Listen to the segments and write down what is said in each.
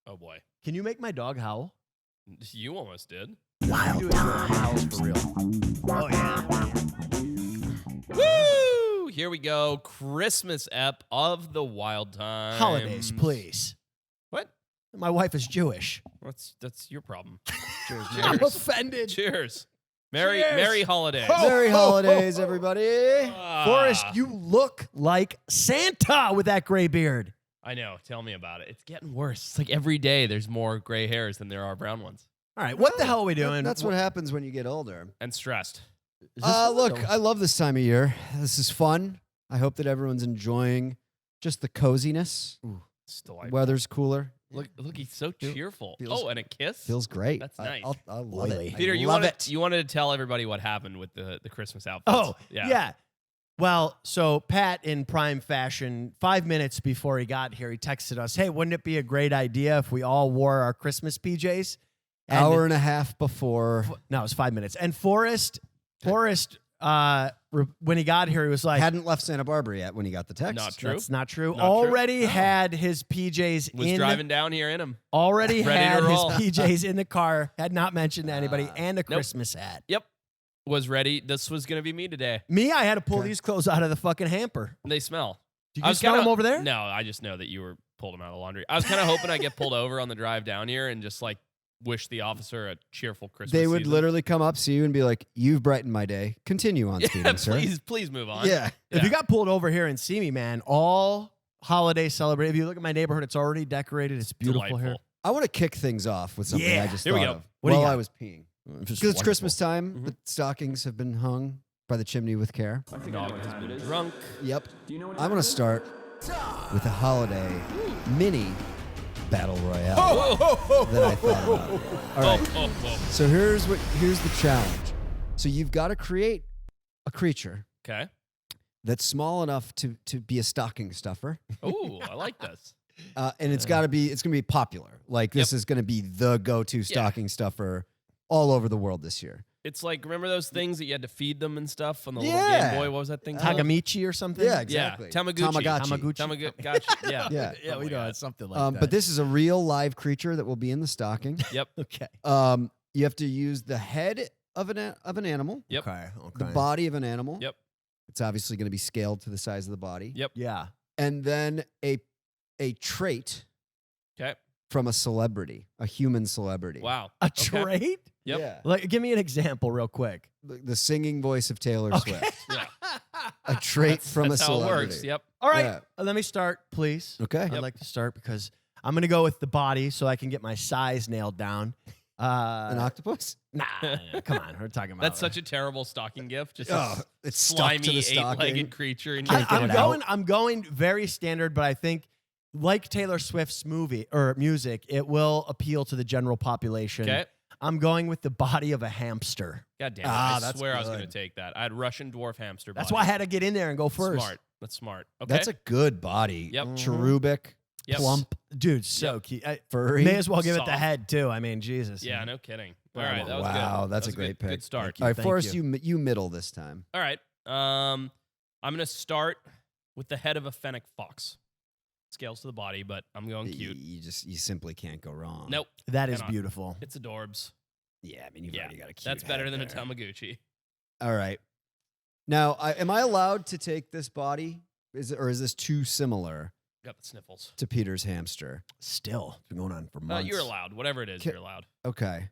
Oh, boy. Can you make my dog howl? You almost did. Wild howls for real. Oh, yeah. Woo! Here we go. Christmas ep of the Wild Times. Holidays, please. What? My wife is Jewish. That's your problem. Cheers, Cheers. I'm offended. Cheers. Cheers. Merry holidays. Merry holidays, everybody. Forrest, you look like Santa with that gray beard. I know. Tell me about it. It's getting worse. It's like every day there's more gray hairs than there are brown ones. All right, what the hell are we doing? That's what happens when you get older. And stressed. Look, I love this time of year. This is fun. I hope that everyone's enjoying just the coziness. Ooh, it's delightful. Weather's cooler. Look, he's so cheerful. feels- And a kiss? Feels great. That's nice. I love it. Peter, you love it. wanted to tell everybody what happened with the Christmas outfits. Oh, yeah. Well, so Pat, in prime fashion, 5 minutes before he got here, he texted us, hey, wouldn't it be a great idea if we all wore our Christmas PJs? Hour and a half before. No, it was 5 minutes. And Forrest, when he got here, he was like, Hadn't left Santa Barbara yet when he got the text. Not true. that's not true. Not already true. had his PJs Was driving down here in them. Already Ready to had his roll. PJs in the car, had not mentioned to anybody, and a Christmas hat. Yep. Was ready. This was going to be me today. Me, I had to pull these clothes out of the fucking hamper. They smell. Did you smell them over there? No, I just know that you were pulled them out of the laundry. I was kind of hoping I get pulled over on the drive down here and just like wish the officer a cheerful Christmas They would season. literally come up, see you, and be like, "You've brightened my day. Continue on speeding, Yeah, sir." please move on. Yeah. If you got pulled over here and see me, man, all holiday celebrate. If you look at my neighborhood, it's already decorated. It's beautiful Delightful. here. I want to kick things off with something Yeah. I just Here we thought go. of What do you while got? I was peeing. Just Because it's wonderful. Christmas time, the stockings have been hung by the chimney with care. My dog has been drunk. Yep. I'm going to start with a holiday mini battle royale that I thought about. All right. So here's the challenge. So you've got to create a creature Okay. that's small enough to be a stocking stuffer. Ooh, I like this. And it's going to be popular. Like this is going to be the go-to stocking stuffer all over the world this year. It's like, remember those things that you had to feed them and stuff on the Yeah. little Game Boy? What was that thing called? Tagamichi or something? Yeah, exactly. Yeah, Tamagotchi. Tamagotchi. Tamagotchi. Yeah. Yeah. Yeah, Oh we my know God. it's something like that. But this is a real live creature that will be in the stocking. Yep. okay. You have to use the head of an animal, Yep. Okay. the body of an animal. Yep. It's obviously going to be scaled to the size of the body. Yep. Yeah. And then a trait Okay. from a celebrity, a human celebrity. Wow. A Okay. trait? Yep. Yeah. Like, give me an example real quick. The singing voice of Taylor Okay. Swift. Yeah. A trait from That's a how it celebrity. works. Yep. All right. Yeah. Let me start, please. Okay. I'd like to start because I'm going to go with the body so I can get my size nailed down. An octopus? Nah, come on. We're talking about That's such a terrible stocking gift. Just Oh, a it's stuck to slimy the stocking. eight-legged creature. And Can't get it out. I'm going very standard, but I think like Taylor Swift's movie or music, it will appeal to the general population. Okay. I'm going with the body of a hamster. God damn it. Ah, I that's swear I was good. going to take that. I had Russian dwarf hamster body. That's why I had to get in there and go first. Smart. That's smart. Okay. That's a good body. Yep. Cherubic, Yep. plump, Dude, so Yep. cute. furry. May as well give it the Soft. head too. I mean, Jesus. Yeah, no kidding. All right, that was good. Wow, that's That was a great good, pick. Good start. All right, Thank Forrest, you. you middle this time. All right. I'm going to start with the head of a fennec fox. Scales to the body, but I'm going cute. You simply can't go wrong. Nope. That is Cannot. beautiful. It's adorbs. Yeah, I mean you've Yeah, already got a cute. that's better head than a there. Tamagotchi. All right. Now, am I allowed to take this body? Is this too similar Got the sniffles. to Peter's hamster? Still, it's been going on for months. You're allowed. Whatever it is, Ca- you're allowed. Okay.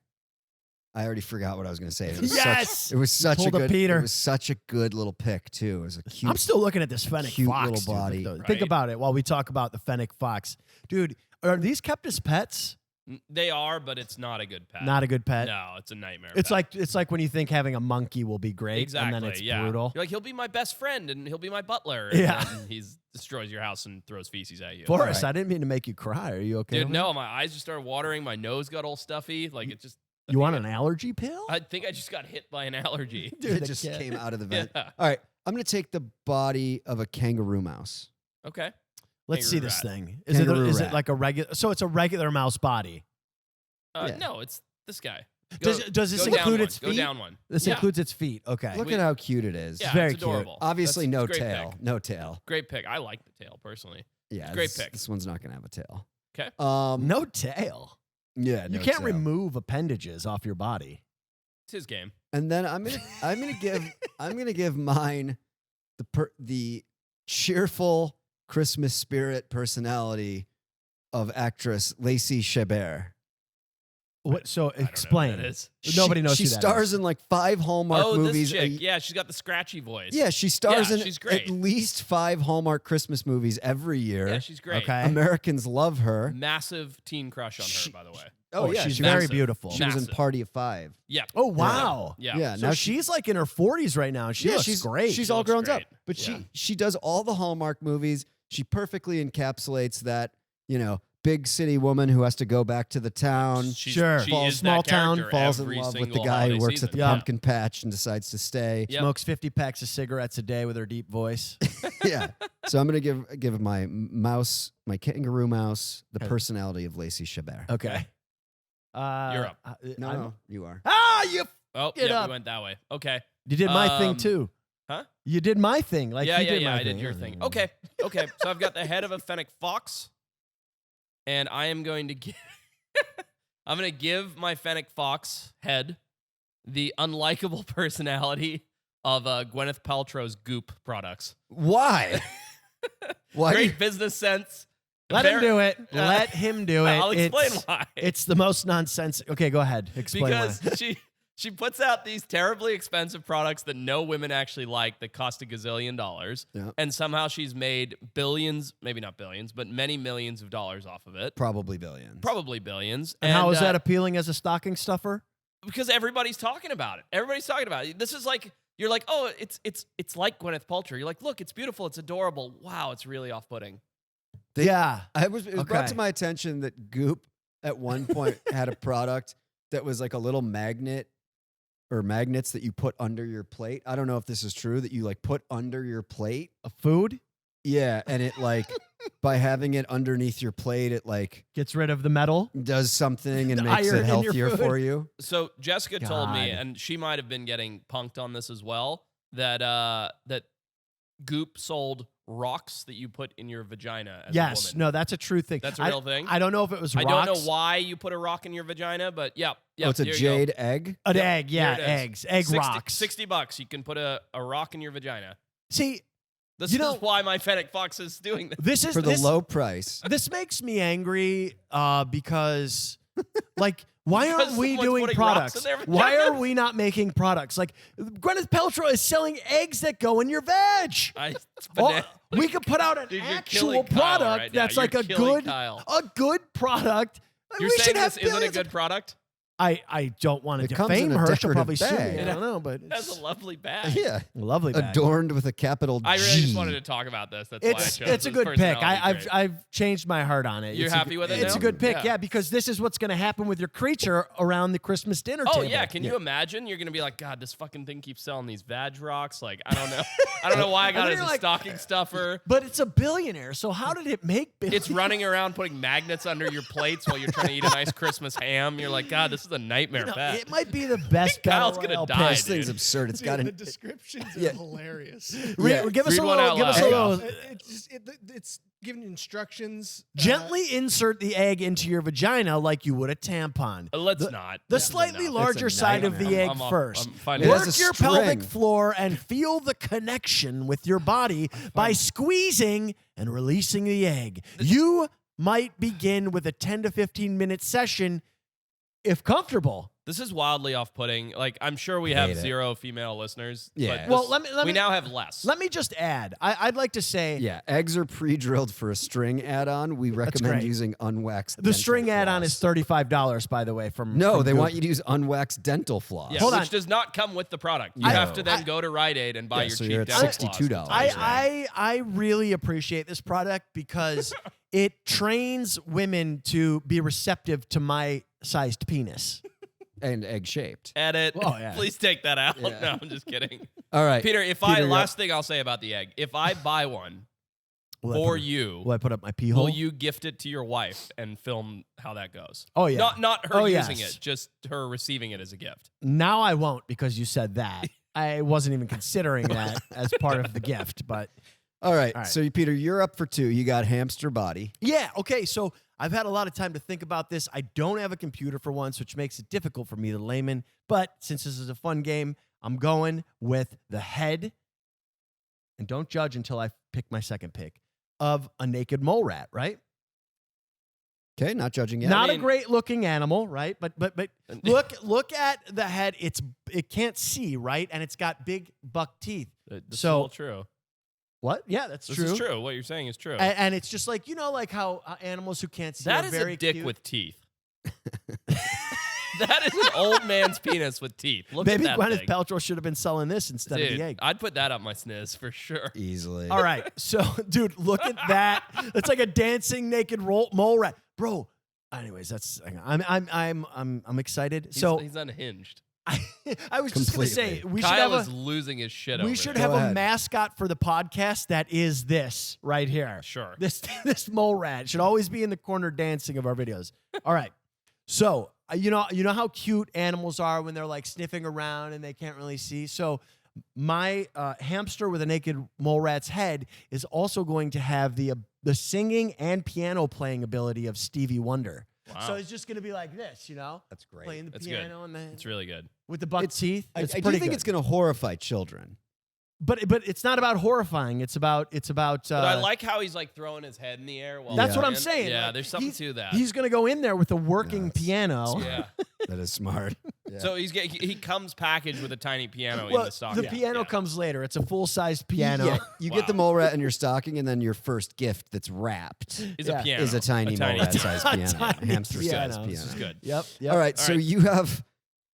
I already forgot what I was going to say. It was Yes! such, it was such a Pulled a good. Peter. It was such a good little pick too. It was a cute. I'm still looking at this fennec cute fox. little dude, body. though. Think Right? about it while we talk about the fennec fox. Dude, are these kept as pets? They are, but it's not a good pet. Not a good pet. No, it's a nightmare. It's pet. like when you think having a monkey will be great, exactly. and then it's yeah. brutal. You're like, he'll be my best friend and he'll be my butler. And Yeah. then he destroys your house and throws feces at you. Forrest, All right. I didn't mean to make you cry. Are you okay? Dude, with no, my eyes just started watering. My nose got all stuffy. Like it just. that? You want an allergy pill? I think I just got hit by an allergy. Dude, it the just cat- came out of the vent. Yeah. All right, I'm going to take the body of a kangaroo mouse. Okay. Let's see Kangaroo this rat. thing. Kangaroo Is it rat. like a regular? So it's a regular mouse body. Yeah. No, it's this guy. Does this go down include one. its Go feet? down one. This Yeah. includes its feet. Okay. Look at how cute it is. Yeah, very it's adorable. cute. Obviously, That's no a great tail. pick. No tail. Great pick. I like the tail personally. Yeah, Great pick. This one's not gonna have a tail. Okay. No tail. Yeah, You no can't tail. remove appendages off your body. It's his game. And then I'm gonna give mine the cheerful Christmas spirit personality of actress Lacey Chabert. What? So I don't know who explain. that is. Nobody knows She who that stars is. in like 5 Hallmark Oh, movies. this chick. Yeah, she's got the scratchy voice. Yeah, she stars Yeah, in she's great. at least 5 Hallmark Christmas movies every year. Yeah, she's great. Okay. Americans love her. Massive teen crush on her, by the way. Oh, yeah, she's she very massive. beautiful. She was in Massive. Party of 5. Yeah. Oh wow. Yeah. Yeah, So now she's like in her 40s right now. And she looks she's great. She's She all looks grown great. up, but Yeah. she does all the Hallmark movies. She perfectly encapsulates that, big city woman who has to go back to the town, Sure. She Falls- is small that town, character falls in every love with the single guy who holiday works season. at the Yeah. pumpkin patch and decides to stay. Yep. Smokes 50 packs of cigarettes a day with her deep voice. Yeah. So I'm gonna give my kangaroo mouse, the Okay. personality of Lacey Chabert. Okay. You're up. No, you are. You Oh, Get yeah, up. we went that way. Okay. you did my thing too. Huh? You did my thing. Like yeah, you yeah, did yeah. my I thing. did your thing. Okay. Okay. So I've got the head of a fennec fox, and I am going to give. I'm going to give my fennec fox head the unlikable personality of Gwyneth Paltrow's Goop products. Why? Why? Great business sense. Let him do it. Let him do it. I'll explain it's, why. It's the most nonsense. Okay, go ahead. Explain Because why. she puts out these terribly expensive products that no women actually like that cost $1 gazillion. Yeah. And somehow she's made billions, maybe not billions, but many millions of dollars off of it. Probably billions. Probably billions. And how is that appealing as a stocking stuffer? Because everybody's talking about it. Everybody's talking about it. This is like, you're like, oh, it's like Gwyneth Paltrow. You're like, look, it's beautiful. It's adorable. Wow, it's really off-putting. Yeah. It was brought to Okay. my attention that Goop at one point had a product that was like a little magnet or magnets that you put under your plate. I don't know if this is true, that you like put under your plate. A food Yeah, and it like by having it underneath your plate, it like gets rid of the metal. does something and The makes iron it in your healthier food. for you. So Jessica told me, God. and she might have been getting punked on this as well, that that Goop sold rocks that you put in your vagina as a Yes. woman. No, that's a true thing. That's a real thing? I don't know if it was I rocks. don't know why you put a rock in your vagina, but yeah. Oh, it's a there you go. jade egg. An Yep, egg, yeah, here it is. eggs, egg 60 rocks. $60. You can put a rock in your vagina. See, This You is know- why my fennec fox is doing this. this is For the this, low price. This makes me angry because, like, why Because aren't we someone's doing putting rocks products? in their Why vagina? are we not making products? Like, Gwyneth Paltrow is selling eggs that go in your veg. It's Oh, banana. we could put out an Dude, you're actual killing Kyle product right now. that's You're like a killing good, Kyle. product. You're we saying should have this isn't a billions of- good product? I don't want to It comes in defame a her. She'll decorative probably sue me. bag. I don't know, but That's it's a lovely bag. Yeah. a lovely bag. Adorned with a capital G. I really just wanted to talk about this. That's why I It's chose it's a this good pick. personality trait. I've changed my heart on it. You're It's a happy good- with it It's now? a good pick, Yeah. yeah, because this is what's going to happen with your creature around the Christmas dinner Oh table. yeah, can you imagine? You're gonna be like, God, this fucking thing keeps selling these vag rocks. Like, I don't know. I don't know why I got And it then as a you're like- stocking stuffer. But it's a billionaire, so how did it make billions? It's running around putting magnets under your plates while you're trying to eat a nice Christmas ham. You're like, God, this is a nightmare bag. It might be the best Kyle's battle gonna royale die, pick. This thing's dude. absurd. It's got the an descriptions Yeah. are hilarious. Give us Read a one little. out Give us a loud. little. It's giving instructions. Gently insert the egg into your vagina like you would a tampon. Let's not. The This is slightly enough. larger It's a side of the nightmare. egg I'm off- first. I'm finding It Work has a your pelvic string. floor and feel the connection with your body by squeezing and releasing the egg. You might begin with a 10 to 15 minute session if comfortable. This is wildly off-putting. Like, I'm sure we have Hate it. 0 female listeners. Yeah. But Well, this- let we me- now have less. Let me just add, I'd like to say Yeah, eggs are pre-drilled for a string add-on. We recommend great. using unwaxed the dental string add-on is floss. $35, by the way. No, from they Goop. want you to use unwaxed dental floss. Yeah, Hold which on. does not come with the product. You No. have to then go to Rite Aid and buy Yeah, your so cheap you're at dental $62. floss. I really appreciate this product because it trains women to be receptive to my sized penis. And egg-shaped. Edit. Oh, yeah. Please take that out. Yeah. No, I'm just kidding. All right. Peter, last thing I'll say about the egg. If I buy one Will I for put- you, Will I put up my pee hole? will you gift it to your wife and film how that goes? Oh, yeah. Not her Oh, using yes. it, just her receiving it as a gift. Now I won't because you said that. I wasn't even considering that as part of the gift, but All right. All right. So, Peter, you're up for 2. You got hamster body. Yeah, okay, so I've had a lot of time to think about this. I don't have a computer for once, which makes it difficult for me, the layman. But since this is a fun game, I'm going with the head, and don't judge until I pick my second pick, of a naked mole rat, right? Okay, not judging yet. Not I mean- a great looking animal, right? But look at the head. It can't see, right? And it's got big buck teeth. This is So- all true. What? Yeah, that's This true. is true. What you're saying is true. And it's just like, like how animals who can't see That are is very a dick cute. with teeth. That is an old man's penis with teeth. Look Maybe at that Gwyneth thing. Paltrow should have been selling this instead of Dude, the egg. I'd put that up my sniz for sure. Easily. All right, so dude, look at that. It's like a dancing naked mole rat, bro. Anyways, that's I'm excited. He's unhinged. I was just gonna say Completely. we should Kyle have is losing his shit over we should there. have Go a ahead. mascot for the podcast that is this right here. Sure. This mole rat should always be in the corner dancing of our videos. All right. So, you know how cute animals are when they're like sniffing around and they can't really see. So, my hamster with a naked mole rat's head is also going to have the singing and piano playing ability of Stevie Wonder. Wow. So it's just going to be like this, That's great. playing the That's good. piano and It's really good. with the buck teeth. I It's do pretty think good. it's going to horrify children. But it's not about horrifying. It's about. But I like how he's like throwing his head in the air while That's Yeah. what I'm playing. saying. Yeah, Like, there's something to that. He's going to go in there with a working Yes. piano. Yeah. That is smart. Yeah. So he comes packaged with a tiny piano in Well, the stocking. the piano Yeah. comes later. It's a full-sized piano. Yeah, you get the Wow. mole rat in your stocking, and then your first gift that's wrapped Is Yeah. a piano. is a tiny mole rat-sized A piano, tiny hamster-sized piano. piano. This is good. Yep. All right, All so right. you have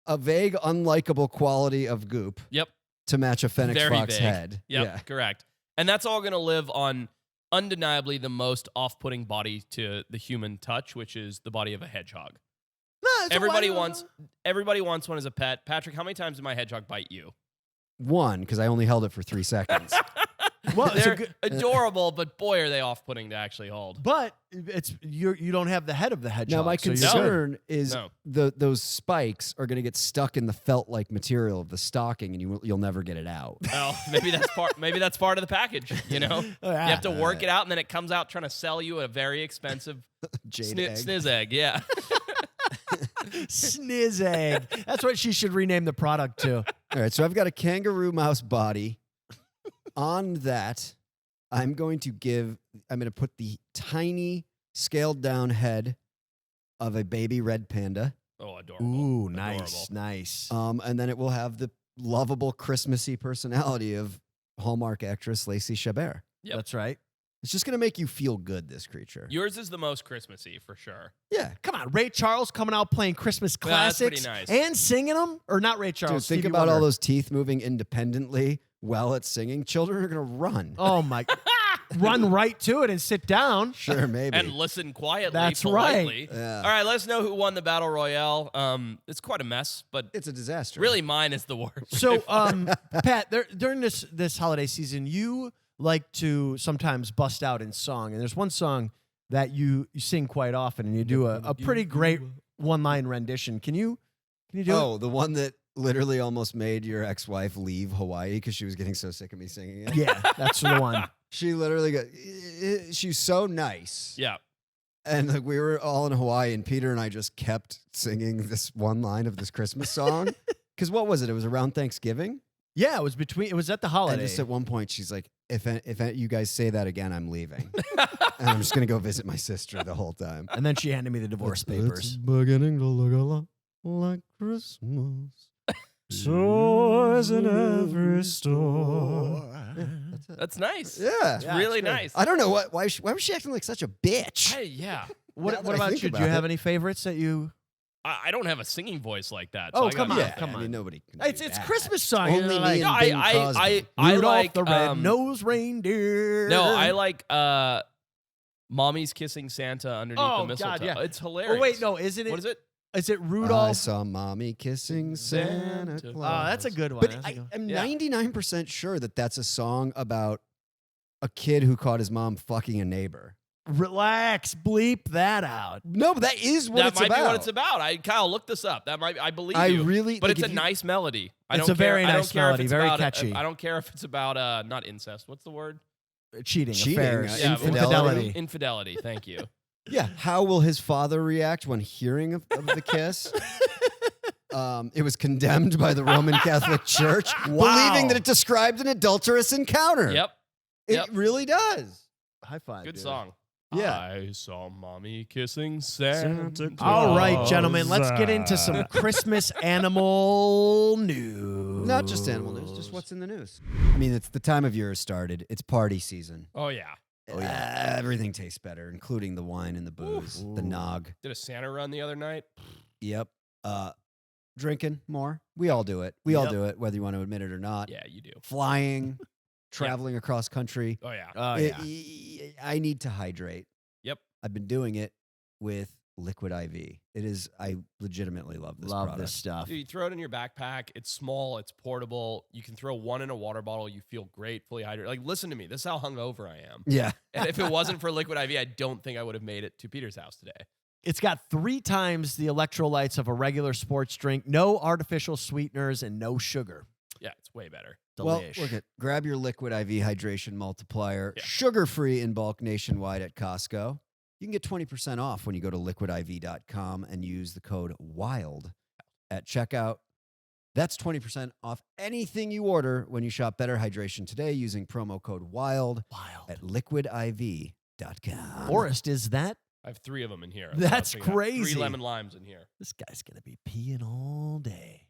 a vague, unlikable quality of Goop Yep. to match a Fennec Very Fox vague. head. Yep. Yeah. Correct. And that's all going to live on undeniably the most off-putting body to the human touch, which is the body of a hedgehog. No, it's a Everybody white- wants one as a pet. Patrick, how many times did my hedgehog bite you? One, because I only held it for 3 seconds. Well, it's a They're good, adorable, but boy, are they off-putting to actually hold. but you don't have the head of the hedgehog. Now, my so you're concern is No. those spikes are going to get stuck in the felt-like material of the stocking, and you'll never get it out. Well, maybe that's part. Maybe that's part of the package. You know, you have to work it out, and then it comes out trying to sell you a very expensive Jade egg. sniz egg. Yeah. Sniz egg. That's what she should rename the product to. All right, so I've got a kangaroo mouse body. On that, I'm going to put the tiny scaled down head of a baby red panda. Oh, adorable. Ooh, Adorable. nice. And then it will have the lovable Christmassy personality of Hallmark actress Lacey Chabert. Yep. That's right. It's just going to make you feel good, this creature. Yours is the most Christmassy for sure. Yeah. Come on, Ray Charles coming out playing Christmas Well, that's pretty classics nice. and singing them, or not Ray Dude, Charles? think Stevie about all Wonder. those teeth moving independently while it's singing. Children are going to run. Oh my! Run right to it and sit down. Sure, maybe. And listen quietly. That's politely. right. Yeah. All right, let us know who won the battle royale. It's quite a mess, but It's a disaster. really mine is the worst. So, Pat, during this holiday season, you like to sometimes bust out in song, and there's one song that you sing quite often, and you do a pretty great one-line rendition. Can you do it? Oh, the one that literally almost made your ex-wife leave Hawaii because she was getting so sick of me singing it. Yeah, that's the one. She literally got. She's so nice. yeah. And like we were all in Hawaii, and Peter and I just kept singing this one line of this Christmas song. Because what was it? It was around Thanksgiving. Yeah, it was at the holiday. And just at one point, she's like, "If you guys say that again, I'm leaving, and I'm just gonna go visit my sister the whole time." And then she handed me the divorce papers. beginning to look a lot like Christmas. Stores in every store. That's nice. Yeah. It's really it's good. nice. I don't know why was she acting like such a bitch? Yeah. What Now that what I about think you? Do about you have it. any favorites that you? I don't have a singing voice like that. Oh, I come gotta- on, Yeah, come I on. mean, nobody can It's do that. Christmas song. Only you know, me like, and No, Bing I Crosby. I Rudolph like the red-nosed reindeer. No, I like Mommy's Kissing Santa underneath Oh, the mistletoe. God, yeah. It's hilarious. Oh wait, no, isn't it? What is it? Is it I Rudolph? saw mommy kissing Santa Santa Claus. Oh, that's a good one. But That's a I good one. am Yeah. 99% sure that that's a song about a kid who caught his mom fucking a neighbor. Relax, bleep that out. No, but that is what That it's might about. be what it's about. Kyle, look this up. I believe I you. really, But like, it's a if you- nice melody. I It's don't a very care. I don't nice care if melody, it's very about, catchy. I don't care if it's about not incest. What's the word? cheating, Cheating, affairs, Yeah, infidelity. Infidelity. Thank you. Yeah. How will his father react when hearing of the kiss? It was condemned by the Roman Catholic Church, believing that it described an adulterous encounter. Yep. It really does. High five. Good dude. song. Yeah. I saw mommy kissing Santa Claus. All right, gentlemen, let's get into some Christmas animal news. Not just animal news, just what's in the news. I mean, it's the time of year has started. It's party season. Oh, yeah. Everything tastes better, including the wine and the booze, the nog. Did a Santa run the other night. Yep. Drinking more. We all do it. We all Yep. do it, whether you want to admit it or not. Yeah, you do. Flying, traveling across country. Oh, yeah. Oh, yeah. I need to hydrate. Yep. I've been doing it with Liquid IV. I legitimately love this Love product. this stuff. Dude, you throw it in your backpack. It's small. It's portable. You can throw one in a water bottle. You feel great, fully hydrated. Like, listen to me. This is how hungover I am. Yeah. And if it wasn't for Liquid IV, I don't think I would have made it to Peter's house today. It's got 3 times the electrolytes of a regular sports drink, no artificial sweeteners, and no sugar. Yeah, it's way better. Well, Delish. look at grab your Liquid IV hydration multiplier, Yeah. sugar-free in bulk nationwide at Costco. You can get 20% off when you go to liquidiv.com and use the code WILD at checkout. That's 20% off anything you order when you shop Better Hydration today using promo code WILD Wild. at liquidiv.com. Forrest, is that? I have 3 of them in here. That's So I got crazy. 3 lemon limes in here. This guy's going to be peeing all day.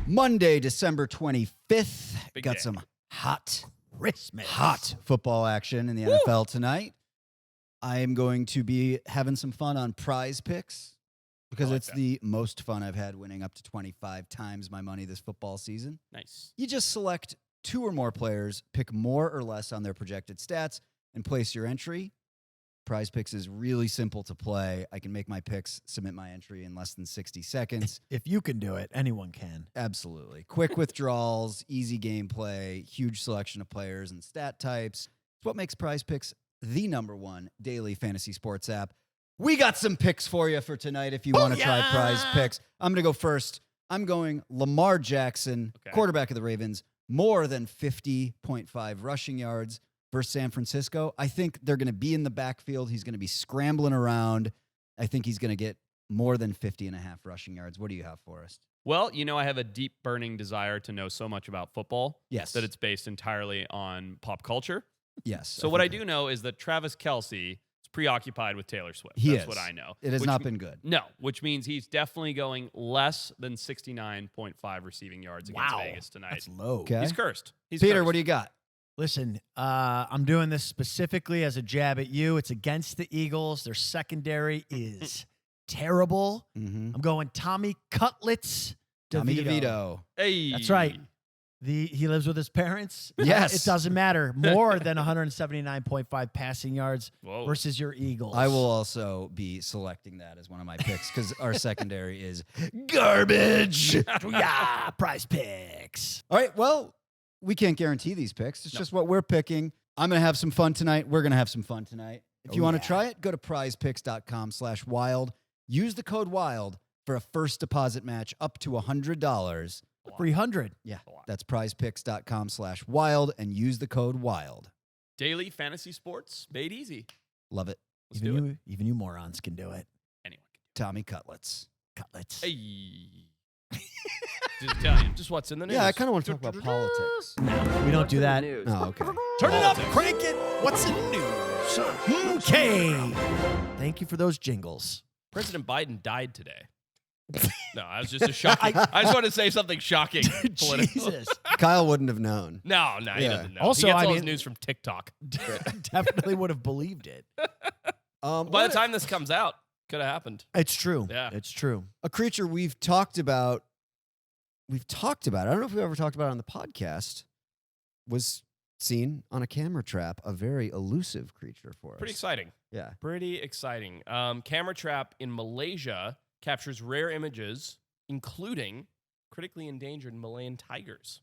Monday, December 25th. Big Got day. some hot Christmas. football action in the NFL tonight. I am going to be having some fun on Prize Picks because I like it's that. the most fun I've had, winning up to 25 times my money this football season. Nice. You just select 2 or more players, pick more or less on their projected stats, and place your entry. Prize Picks is really simple to play. I can make my picks, submit my entry in less than 60 seconds. If you can do it, anyone can. Absolutely. Quick withdrawals, easy gameplay, huge selection of players and stat types. It's what makes Prize Picks the #1 daily fantasy sports app. We got some picks for you for tonight if you want to try Prize Picks. I'm going to go first. I'm going Lamar Jackson, Okay. quarterback of the Ravens, more than 50.5 rushing yards versus San Francisco. I think they're going to be in the backfield. He's going to be scrambling around. I think he's going to get more than 50.5 rushing yards. What do you have for us? Well, I have a deep burning desire to know so much about football Yes. that it's based entirely on pop culture. Yes. So what I do know is that Travis Kelce is preoccupied with Taylor Swift. He That's is. what I know. It has Which not m- been good. No, which means he's definitely going less than 69.5 receiving yards against Wow. Vegas tonight. That's low. Okay. He's cursed. He's Peter, cursed. what do you got? Listen, I'm doing this specifically as a jab at you. It's against the Eagles. Their secondary is terrible. Mm-hmm. I'm going Tommy Cutlets Tommy DeVito. DeVito. Hey. That's right. He lives with his parents. Yes. It doesn't matter. More than 179.5 passing yards Whoa. versus your Eagles. I will also be selecting that as one of my picks because our secondary is garbage. yeah, Prize Picks. All right, well, we can't guarantee these picks. It's just what we're picking. I'm going to have some fun tonight. We're going to have some fun tonight. If you Oh, want yeah. to try it, go to prizepicks.com/wild. Use the code WILD for a first deposit match up to $100. 300. Yeah, A lot. that's prizepicks.com/wild and use the code WILD. Daily fantasy sports made easy. Love it. Let's do it. Even you morons can do it. Anyone Tommy Cutlets. Cutlets. can. Hey. Just tell you, just what's in the news. Yeah, I kind of want to talk about politics. No, we don't do that. Oh, okay. Turn it up, crank it. What's in the news? Okay. Thank you for those jingles. President Biden died today. No, I was just a shocking. I just wanted to say something shocking. political. Jesus. Kyle wouldn't have known. No, he Yeah. doesn't know. Also, he gets I all his mean- news from TikTok. Definitely would have believed it. By the time this comes out, could have happened. It's true. Yeah. It's true. A creature we've talked about. I don't know if we've ever talked about it on the podcast. Was seen on a camera trap. A very elusive creature for us. Pretty exciting. Yeah. Pretty exciting. Camera trap in Malaysia captures rare images, including critically endangered Malayan tigers.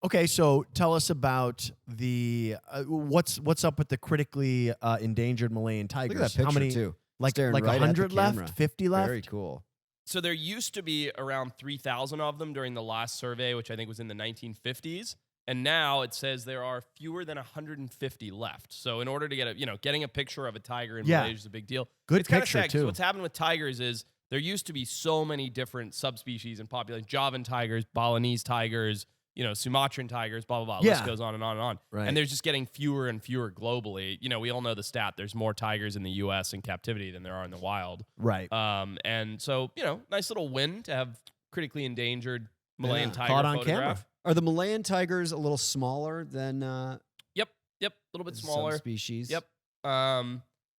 Okay, so tell us about the what's up with the critically endangered Malayan tigers? Look at that picture How many? too. Like Staring like right at the 100 camera. left, 50 left. Very cool. So there used to be around 3,000 of them during the last survey, which I think was in the 1950s. And now it says there are fewer than 150 left. So in order to get getting a picture of a tiger in Malaysia is a big deal. Good it's kinda picture, sad 'cause too. What's happened with tigers is there used to be so many different subspecies and populations: Javan tigers, Balinese tigers, Sumatran tigers, blah, blah, blah. Yeah. List goes on and on and on. Right. And there's just getting fewer and fewer globally. We all know the stat. There's more tigers in the U.S. in captivity than there are in the wild. Right. And so, nice little win to have critically endangered Malayan Yeah. tiger Caught on photograph. camera. Are the Malayan tigers a little smaller than Yep, a little bit smaller. subspecies? Yep.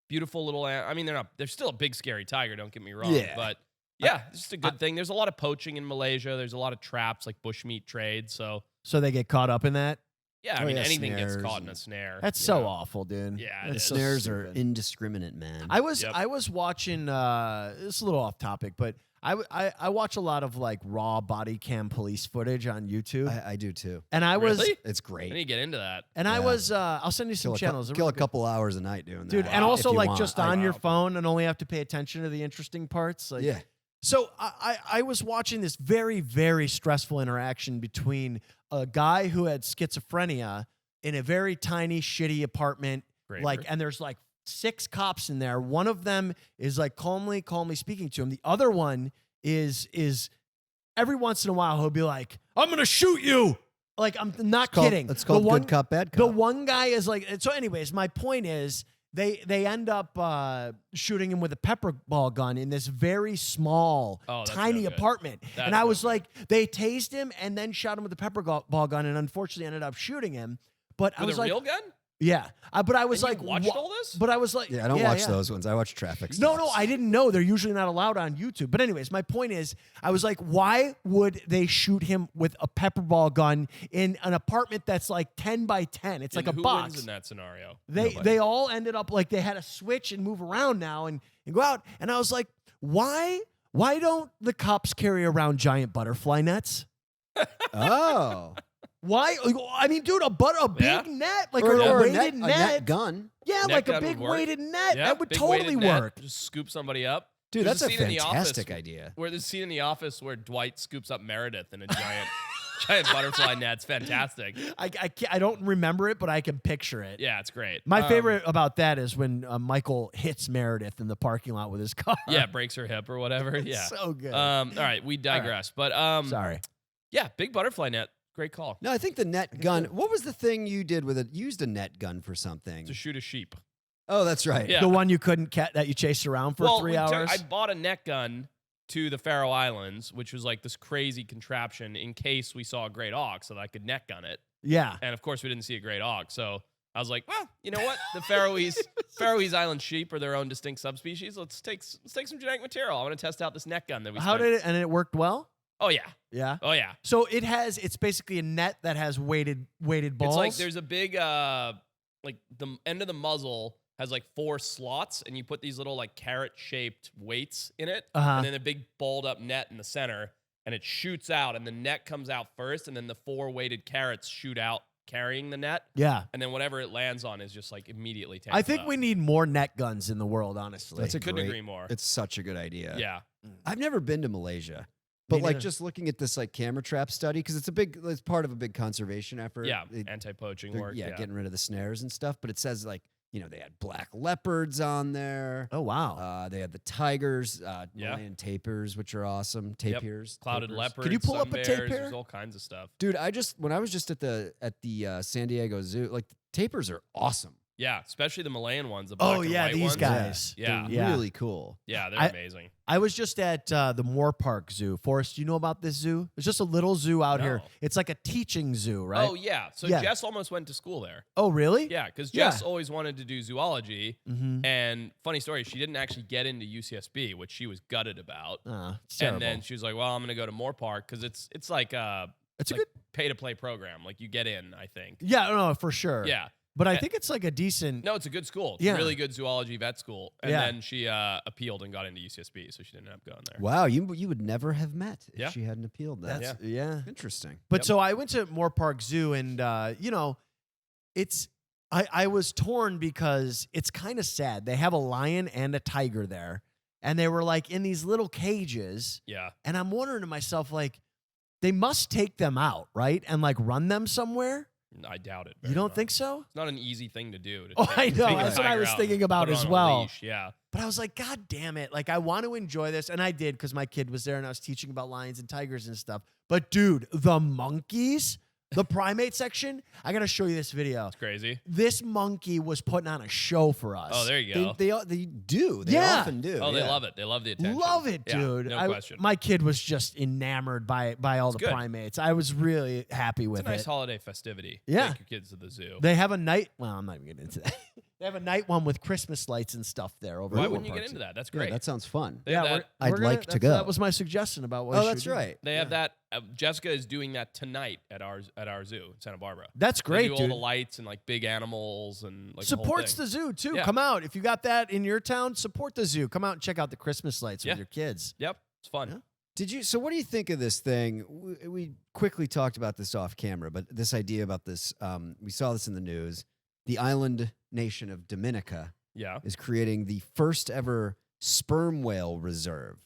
Beautiful little. I mean, they're still a big scary tiger. Don't get me wrong. Yeah. But yeah, it's just a good thing. There's a lot of poaching in Malaysia. There's a lot of traps like bushmeat trade. So So they get caught up in that? yeah, I Oh, mean yeah, anything gets snares caught in a and- snare. That's you so know. awful, dude. Yeah, it That's is. so Snares are stupid. indiscriminate, man. I was Yep. I was watching. This is a little off topic, but I watch a lot of like raw body cam police footage on YouTube, I do too. and I was Really? It's I great. need to get into that. and I Yeah. was. I'll send you some Kill, channels. They're kill really a good. couple hours a night doing that, dude, and Wow. also if you like want. just on your Wow. phone and only have to pay attention to the interesting parts. Like, Yeah. So I was watching this very, very stressful interaction between a guy who had schizophrenia in a very tiny, shitty apartment. Great. And there's like 6 cops in there. One of them is like calmly speaking to him. The other one is every once in a while he'll be like, "I'm gonna shoot you." Like, I'm not kidding. It's called the one, good cop, bad cop. The one guy is like. So, anyways, my point is. They end up shooting him with a pepper ball gun in this very small, Oh, that's tiny no good. apartment. That's and I no was good. like, they tased him and then shot him with a pepper ball gun, and unfortunately ended up shooting him. But I With was a like, real gun? yeah. But I was And you like, watched all this? But I was like, Yeah, I don't watch those ones. I watch traffic No, stops. I didn't know. They're usually not allowed on YouTube. But anyways, my point is, I was like, why would they shoot him with a pepper ball gun in an apartment that's like 10 by 10? It's like a who box. wins in that scenario? They all ended up like they had to switch and move around now and go out. And I was like, why don't the cops carry around giant butterfly nets? Oh. Why? I mean, dude, a big Yeah. net, like or a a weighted net, a net gun. Yeah, Net like a gun big would work. weighted net. Yeah, that would big totally weighted net, work. Just scoop somebody up. Dude, There's that's a scene in The fantastic Office idea. Where there's a scene in The Office where Dwight scoops up Meredith in a giant butterfly net. It's fantastic. I don't remember it, but I can picture it. Yeah, it's great. My favorite about that is when Michael hits Meredith in the parking lot with his car. Yeah, breaks her hip or whatever. Yeah. So good. All right, we digress. But Sorry. yeah, big butterfly net. Great call. No, I think the net gun. What was the thing you did with it? You used a net gun for something. To shoot a sheep. Oh, that's right. Yeah. The one you couldn't catch that you chased around for 3 hours. I bought a net gun to the Faroe Islands, which was like this crazy contraption in case we saw a great auk so that I could net gun it. Yeah. And of course, we didn't see a great auk. So I was like, well, you know what? The Faroese Island sheep are their own distinct subspecies. Let's take some genetic material. I want to test out this net gun that we How spent. did it? And it worked well. Oh, yeah. Yeah. Oh, yeah. So it's basically a net that has weighted balls. It's like there's a big, like the end of the muzzle has like 4 slots, and you put these little like carrot-shaped weights in it, and then a big balled up net in the center, and it shoots out, and the net comes out first, and then the 4 weighted carrots shoot out carrying the net, Yeah. and then whatever it lands on is just like immediately taken. I think we need more net guns in the world, honestly. That's a couldn't great, agree more. It's such a good idea. Yeah. I've never been to Malaysia, but Me like neither. just looking at this like camera trap study because it's part of a big conservation effort. Yeah. They- Anti-poaching they're- work. yeah, getting rid of the snares and stuff. But it says like they had black leopards on there. Oh wow. They had the tigers, Yeah. Malayan tapirs, which are awesome. Yep. Tapirs, Clouded tapirs. leopards. Could you pull sun up a bears, tapir? There's all kinds of stuff. Dude, when I was just at the San Diego Zoo, like the tapirs are awesome. Yeah, especially the Malayan ones. The black Oh and yeah, white these ones. guys. Yeah. They're Yeah. really cool. Yeah, they're I- amazing. I was just at the Moore Park Zoo. Forrest, do you know about this zoo? It's just a little zoo out here. No. It's like a teaching zoo, right? Oh, yeah. So Yeah. Jess almost went to school there. Oh, really? Yeah, because Yeah. Jess always wanted to do zoology. Mm-hmm. And funny story, she didn't actually get into UCSB, which she was gutted about. It's terrible. And then she was like, well, I'm going to go to Moore Park because it's like it's a like good. pay-to-play program. Like you get in, I think. Yeah, no, for sure. Yeah. But I And- think it's like a decent. No, it's a good school. It's Yeah. a really good zoology vet school. And Yeah. then she appealed and got into UCSB, so she didn't end up going there. Wow, you would never have met if Yeah. she hadn't appealed that. That's yeah. Interesting. But Yep. so I went to Moore Park Zoo, and it's I was torn because it's kind of sad. They have a lion and a tiger there, and they were like in these little cages, Yeah. and I'm wondering to myself like, they must take them out, right? And like run them somewhere. I doubt it. You very don't much. think so? It's not an easy thing to do. To Oh, take, I know. take a That's what I tiger was out thinking and about put it as on a well. leash. Yeah. But I was like, God damn it. Like, I want to enjoy this. And I did because my kid was there and I was teaching about lions and tigers and stuff. But dude, the monkeys, the primate section, I got to show you this video. It's crazy. This monkey was putting on a show for us. Oh, there you go. They do. They Yeah. often do. Oh, they yeah. love it. They love the attention. Love it, Yeah, dude. no question. My kid was just enamored by all the good. primates. I was really happy with It's a nice it. holiday festivity. Yeah. Take your kids to the zoo. They have a night. Well, I'm not even getting into that. They have a night one with Christmas lights and stuff there over. Why at wouldn't you Parks. get into that? That's Yeah, great. that sounds fun. They have Yeah, that. I'd we're like to that's- go. That was my suggestion about what. Oh, you that's should do. right. They have that. Jessica is doing that tonight at our zoo in Santa Barbara. That's They great, do dude. all the lights and like big animals and like Supports the, the zoo too. Yeah. Come out if you got that in your town. Support the zoo. Come out and check out the Christmas lights Yeah. with your kids. Yep, it's fun. Yeah. Did you? So, what do you think of this thing? We quickly talked about this off camera, but this idea about this, we saw this in the news. The island nation of Dominica Yeah. is creating the first ever sperm whale reserve.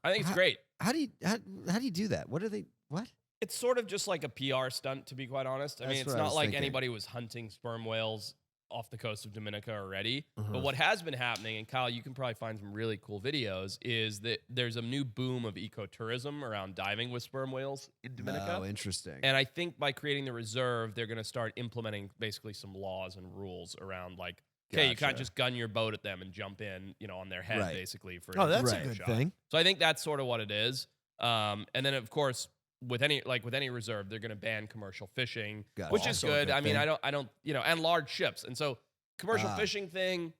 I think it's great. How do you do that? What are they? What? It's sort of just like a PR stunt, to be quite honest. I mean, That's it's what I not was like thinking. anybody was hunting sperm whales off the coast of Dominica already. Uh-huh. But what has been happening, and Kyle, you can probably find some really cool videos, is that there's a new boom of ecotourism around diving with sperm whales in Dominica. Oh, interesting. And I think by creating the reserve, they're going to start implementing basically some laws and rules around like, okay, you can't Gotcha. just gun your boat at them and jump in, on their head Right. basically for Oh, that's Right. a good shot. thing. So I think that's sort of what it is. And then of course, with any reserve, they're going to ban commercial fishing, Gotcha. which is Also a good. good I mean, thing. I don't, and large ships. And so commercial Ah. fishing thing,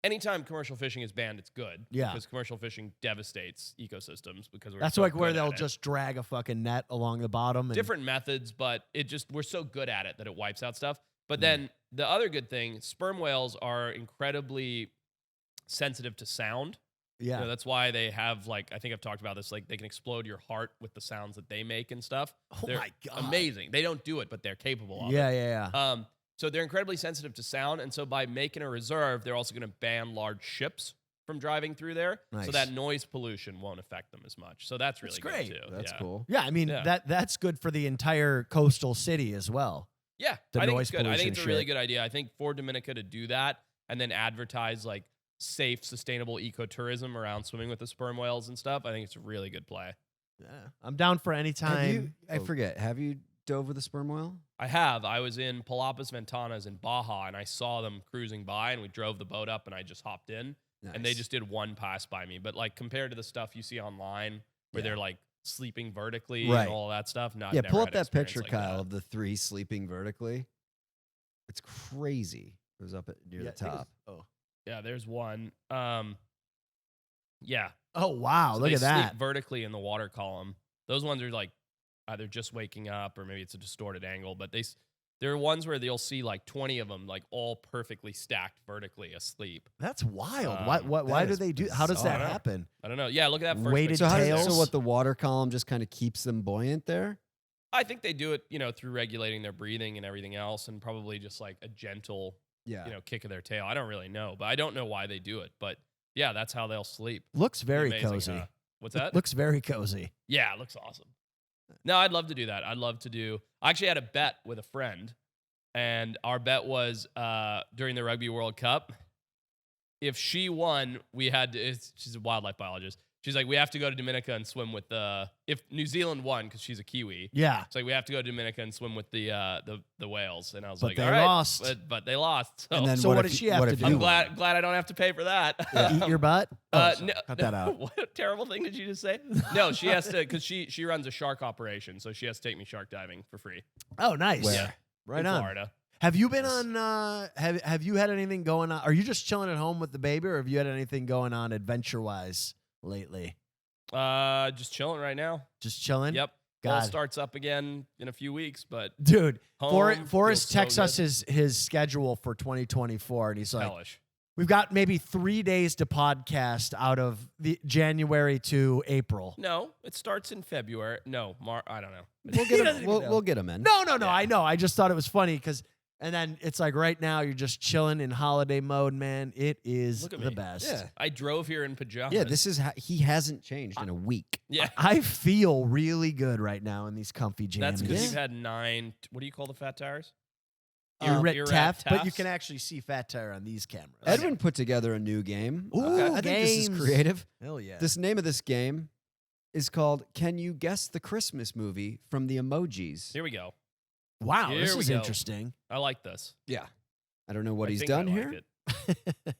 anytime commercial fishing is banned, it's good. Yeah. Because commercial fishing devastates ecosystems because we're That's so like where good at they'll it. just drag a fucking net along the bottom. And Different methods, but we're so good at it that it wipes out stuff. But Mm. then the other good thing, sperm whales are incredibly sensitive to sound. Yeah. That's why they have I think I've talked about this, like they can explode your heart with the sounds that they make and stuff. Oh They're my God. amazing. They don't do it, but they're capable of Yeah, it. yeah. So they're incredibly sensitive to sound, and so by making a reserve, they're also going to ban large ships from driving through there, Nice. so that noise pollution won't affect them as much. So that's really great. good too. That's yeah. cool. Yeah, I mean Yeah. that's good for the entire coastal city as well. Yeah, The I think noise it's good. I think pollution it's a really shit. good idea. I think for Dominica to do that and then advertise like safe, sustainable ecotourism around swimming with the sperm whales and stuff, I think it's a really good play. Yeah. I'm down for any Have time. you? I forget. Have you dove with a sperm whale? I have. I was in Palapas Ventanas in Baja, and I saw them cruising by, and we drove the boat up, and I just hopped in, and they Nice. just did one pass by me. But like compared to the stuff you see online, where Yeah. they're like sleeping vertically Right. and all that stuff, no, I've Yeah, never pull up had that experience picture, like Kyle, that. of the 3 sleeping vertically. It's crazy. It was up near Yeah, the top. Yeah, there's one. Yeah, Oh wow, so look they at sleep that. vertically in the water column. Those ones are like either just waking up or maybe it's a distorted angle. But there are ones where you'll see like 20 of them, like all perfectly stacked vertically asleep. That's wild. Um, Why that do is they do? How does bizarre. that happen? I don't know. Yeah, look at that first Weighted picture. So tails? what the water column just kind of keeps them buoyant there? I think they do it, through regulating their breathing and everything else, and probably just like a gentle, Yeah. kick of their tail. I don't really know, but I don't know why they do it. But yeah, that's how they'll sleep. Looks very Amazing, cozy. huh? What's that? Looks very cozy. Yeah, it looks awesome. No, I'd love to do that. I'd love to do. I actually had a bet with a friend, and our bet was during the Rugby World Cup. If she won, we had to. She's a wildlife biologist. She's like, we have to go to Dominica and swim with the. If New Zealand won, because she's a Kiwi, Yeah. it's like we have to go to Dominica and swim with the whales. And I was But like, they all right, lost. but they lost. So And then So what if did you- she have what to if do? you I'm won? glad I don't have to pay for that. Eat your butt. Oh, no, cut that out. What a terrible thing did you just say? No, she has to because she runs a shark operation, so she has to take me shark diving for free. Oh, nice. Where? Yeah. Right in on. Florida. Have you been on? Have you had anything going on? Are you just chilling at home with the baby, or have you had anything going on adventure wise lately? Just chilling right now. Just chilling. Yep. Ball God. starts up again in a few weeks, but Dude, home Forrest feels so texts us good. his schedule for 2024, and he's like, Hellish. "We've got maybe 3 days to podcast out of the January to April." No, it starts in February. No, I don't know. We'll He get doesn't him, even know. we'll get him in. No, Yeah. I know. I just thought it was funny because And then it's like right now you're just chilling in holiday mode, man. It is Look at the me. best. Yeah. I drove here in pajamas. Yeah, this is he hasn't changed in a week. Yeah. I feel really good right now in these comfy jammies. That's because Yeah. you've had 9. What do you call the fat tires? Ear Taft, but you can actually see Fat Tire on these cameras. Edwin put together a new game. Ooh, I think this is games. creative. Hell yeah. This name of this game is called Can You Guess the Christmas Movie from the Emojis? Here we go. Wow, Here this we is go. interesting. I like this. Yeah. I don't know what I he's think done I like here. it.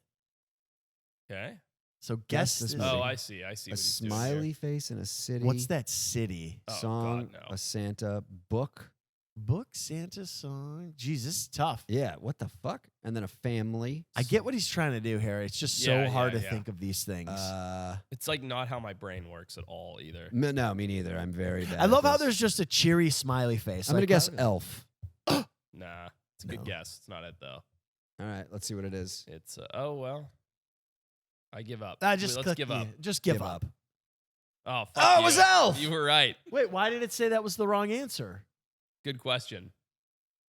Okay. So Guess guess this this. movie. Oh, I see. I see. A What he's doing smiley here. face in a city. What's that city? Oh, Song, God, no. a Santa book. Book, Santa song. Jeez, this is tough. Yeah, what the fuck? And then a family. I get what he's trying to do here. It's just so Yeah, hard yeah, to yeah. think of these things. It's like not how my brain works at all either. No, me neither. I'm very bad. I love at how this. there's just a cheery smiley face. I'm going to Like, guess Elf. Nah, it's a No. good guess. It's not it though. All right, let's see what it is. It's oh well. I give up. Just Let's click give the- up. Just give up. Oh, fuck Oh, it you. was Elf! You were right. Wait, why did it say that was the wrong answer? Good question.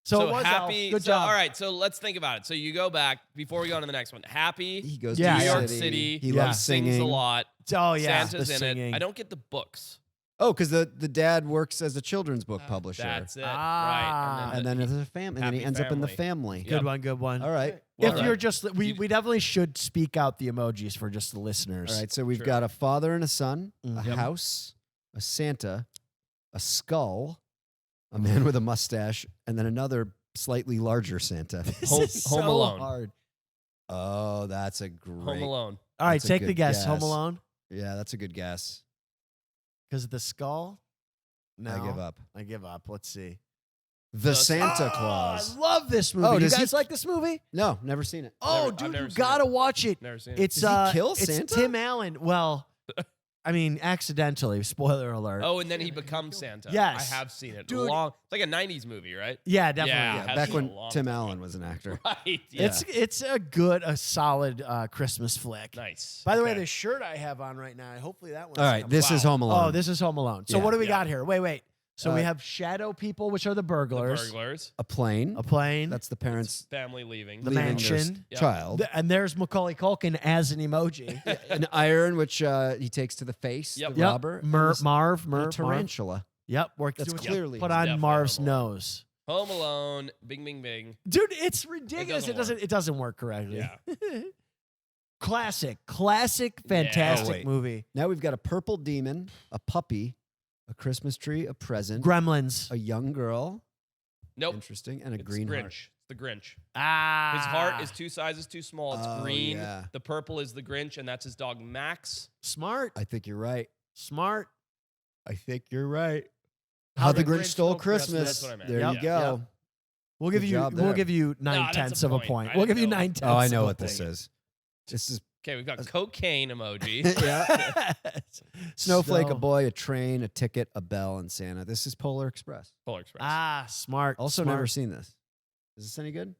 So, it was happy. Elf. Good so, job. All right, so let's think about it. So you go back before we go on to the next one. Happy, He goes Yeah, to New New yeah. York City. He Yeah. loves sings singing a lot. Oh yeah, Santa's the in singing. it. I don't get the books. Oh, because the dad works as a children's book publisher. That's it. Ah. Right. and then there's a family. And then he Happy ends up in the family. family. Good Yep. one. Good one. All right. Well If you're done. just, we definitely should speak out the emojis for just the listeners. All right. So we've Sure. got a father and a son, a Mhm. house, a Santa, a skull, a man with a mustache, and then another slightly larger Santa. This Home- is Home so Alone. hard. Oh, that's a great. Home Alone. All right, That's a take the good guess. Home guess. Alone Yeah, that's a good guess. because of the skull. No, I give up. I give up. Let's see. The Santa Oh, Claus. I love this movie. Oh, you does he- guys like this movie? No, never seen it. Oh, I've dude, never you seen gotta it. watch it. Never seen it. It's Does he kill it's Santa? Tim Allen. Well, I mean, accidentally. Spoiler alert. Oh, and then he becomes Santa. Yes. I have seen it. Dude. It's like a 90s movie, right? yeah, definitely. Yeah. Yeah, has back been when a long Tim time Allen ago. was an actor. Right. Yeah. It's a solid Christmas flick. nice. By the way, Okay. the shirt I have on right now, hopefully that one's All right, coming. this is Wow. Home Alone. Oh, this is Home Alone. So Yeah. what do we Yeah. got here? Wait. So we Uh, have shadow people, which are the The burglars. burglars. a plane. A plane. That's the parents Family leaving. The leaving their mansion. Yep. child. And there's Macaulay Culkin as an emoji. An iron which he takes to the face. Yep. The robber. and this- Marv. and a tarantula. Yep. That's we clearly put him. on Definitely Marv's Home Alone. nose. Home Alone. Bing, bing, bing. Dude, it's ridiculous. doesn't It doesn't work correctly. Yeah. Classic, fantastic Oh, movie. Now we've got a purple demon, a puppy, a Christmas tree, a present, Gremlins. a young girl. Nope. Interesting. And a It's green Grinch. heart. It's the Grinch. Ah. His heart is 2 sizes too small. It's Oh, green. yeah. The purple is the Grinch, and that's his dog Max. smart. I think you're right. Smart. I think you're right. How How the the Grinch Grinch Stole Stole Christmas. That's what I meant. There Yep, you go. yep. We'll give Good you. job We'll there. give you that's 9/10 a of a point. point. I We'll give didn't you know. 9/10. Oh, I know of a what this point. is. This is Okay, we've got cocaine emoji. yeah. Snowflake, a So- boy, a train, a ticket, a bell, and Santa. This is Polar Express. Polar Express. Ah, smart. Also, smart. never seen this. Is this any good?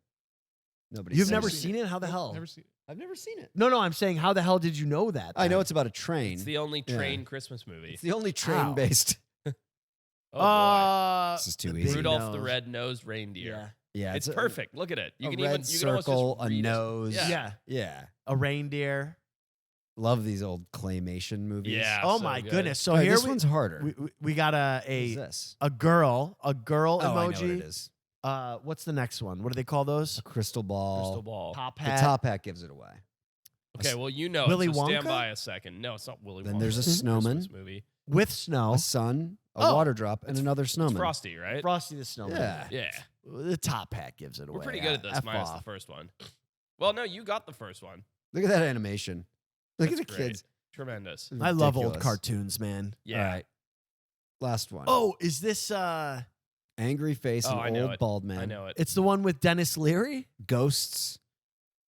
Nobody. You've never seen it? How the hell? Never seen it. I've never seen it. No, I'm saying, how the hell did you know that? I know then? it's about a train. It's the only Yeah. train Christmas movie. It's the only train-based. Oh, This is too the easy. boy. big Rudolph the nose. Red-Nosed Reindeer. Yeah. Yeah, It's a- perfect. Look at it. You a can red even you can almost circle, just a read it. nose. Yeah. Yeah. Yeah. A reindeer. Love these old claymation movies. Yeah. Oh so my good. goodness. So All right, here this we, one's harder. we got What is a this? girl Oh, I know what emoji. it is. What's the next one? What do they call those? A crystal ball. Crystal ball. Top The hat. top hat gives it away. Okay, well you know Willy it, so stand Wonka? by a second. No, it's not Willy Then Wonka. there's a It's snowman. Christmas movie. with snow. A sun, a Oh, water drop, and another It's snowman. Frosty, right? Frosty the Snowman. Yeah. Yeah. The top hat gives it away. We're pretty good at this, F minus off. the first one. Well, no, you got the first one. Look at that animation. Look That's at the great. kids. Tremendous. I love old Ridiculous. cartoons, man. Yeah. All right. Last one. Oh, is this Angry face, Oh, I an know old it. bald man. I know it. it's the one with Dennis Leary? Ghosts.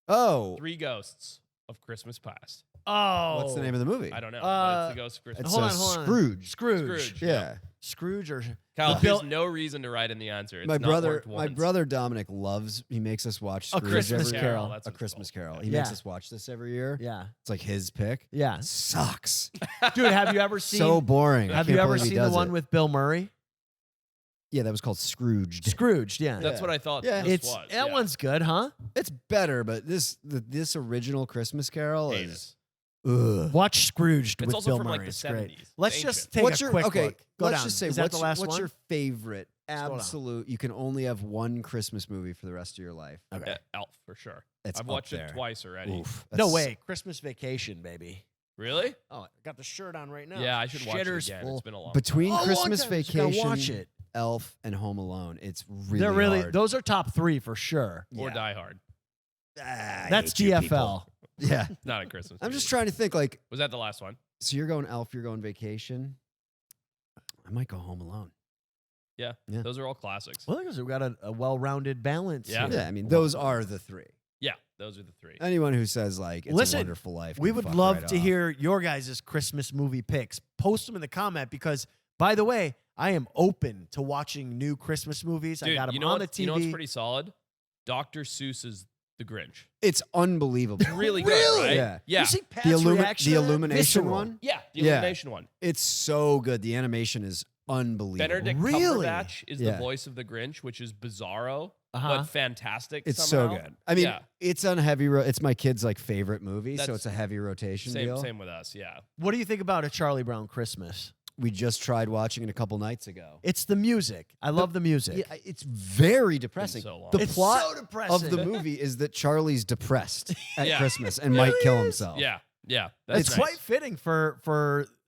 Oh. 3 Ghosts of Christmas Past. Oh. What's the name of the movie? I don't know. Uh, but it's the Ghost of Christmas It's Hold Past. on, hold on. Scrooge. Scrooge. Yeah. Scrooge or Kyle, the Bill- there's no reason to write in the answer. It's My not brother, worked my once. brother Dominic he makes us watch A Scrooge Christmas every Carol. That's A what it's Christmas called. Carol. He Yeah. makes us watch this every year. Yeah. It's like his pick. Yeah. Sucks. Dude, have you ever seen So boring. I Have you can't ever believe he seen the does one it. with Bill Murray? Yeah, that was called Scrooged. Scrooged, yeah. That's what I thought. Yeah. this It's was. that yeah. one's good, huh? It's better, but this original Christmas Carol Hate is. it. Ugh. Watch Scrooged It's with also Bill from Murray. like the It's great. 70s. Let's It's just ancient. take What's a your quick okay? look. Go let's down. just say Is that what's, the last what's one? your favorite down. absolute? You can only have one Christmas movie for the rest of your life. Okay. Elf for sure. It's I've up watched there. it twice already. Oof, No that's- way. Christmas Vacation, baby. Really? Oh, I got the shirt on right now. Yeah, I should watch it Shitter's again. full. It's been a long Between Oh, long Christmas time. You gotta Vacation, watch it. Elf, and Home Alone, it's really They're really hard. those are top 3 for sure. time. Or Die Hard. I That's hate you GFL. people. Yeah, Not a Christmas. I'm just movie. trying to think. Like, Was that the last one? so you're going Elf, you're going Vacation. I might go Home Alone. Yeah. Yeah. Those are all classics. Well, because we've got a well-rounded balance. Yeah. here. Yeah, I mean those are the 3. Yeah, those are the 3. Anyone who says like it's Listen, a wonderful life, We can would fuck love right to off. hear your guys' Christmas movie picks. Post them in the comment because, by the way, I am open to watching new Christmas movies. I Dude, got them you know on the what, TV. You know what's pretty solid? Dr. Seuss's The Grinch. It's unbelievable. Really good, Really? right? Yeah. Yeah. You see the, Pat's reaction the to that? illumination Visceral. one. Yeah, the Yeah. illumination one. It's so good. The animation is unbelievable. Benedict Really? Cumberbatch is Yeah. the voice of the Grinch, which is bizarro, Uh-huh. but fantastic. It's somehow. so good. I mean, Yeah. it's on heavy. It's my kid's like favorite movie, so That's- it's a heavy rotation Same, deal. same with us. Yeah. What do you think about A Charlie Brown Christmas? We just tried watching it a couple nights ago. It's the music. I love the music. Yeah, it's very depressing. so long. The It's plot so depressing. of the movie is that Charlie's depressed at Yeah. Christmas and might kill himself. Yeah. Yeah. That's It's nice. quite fitting for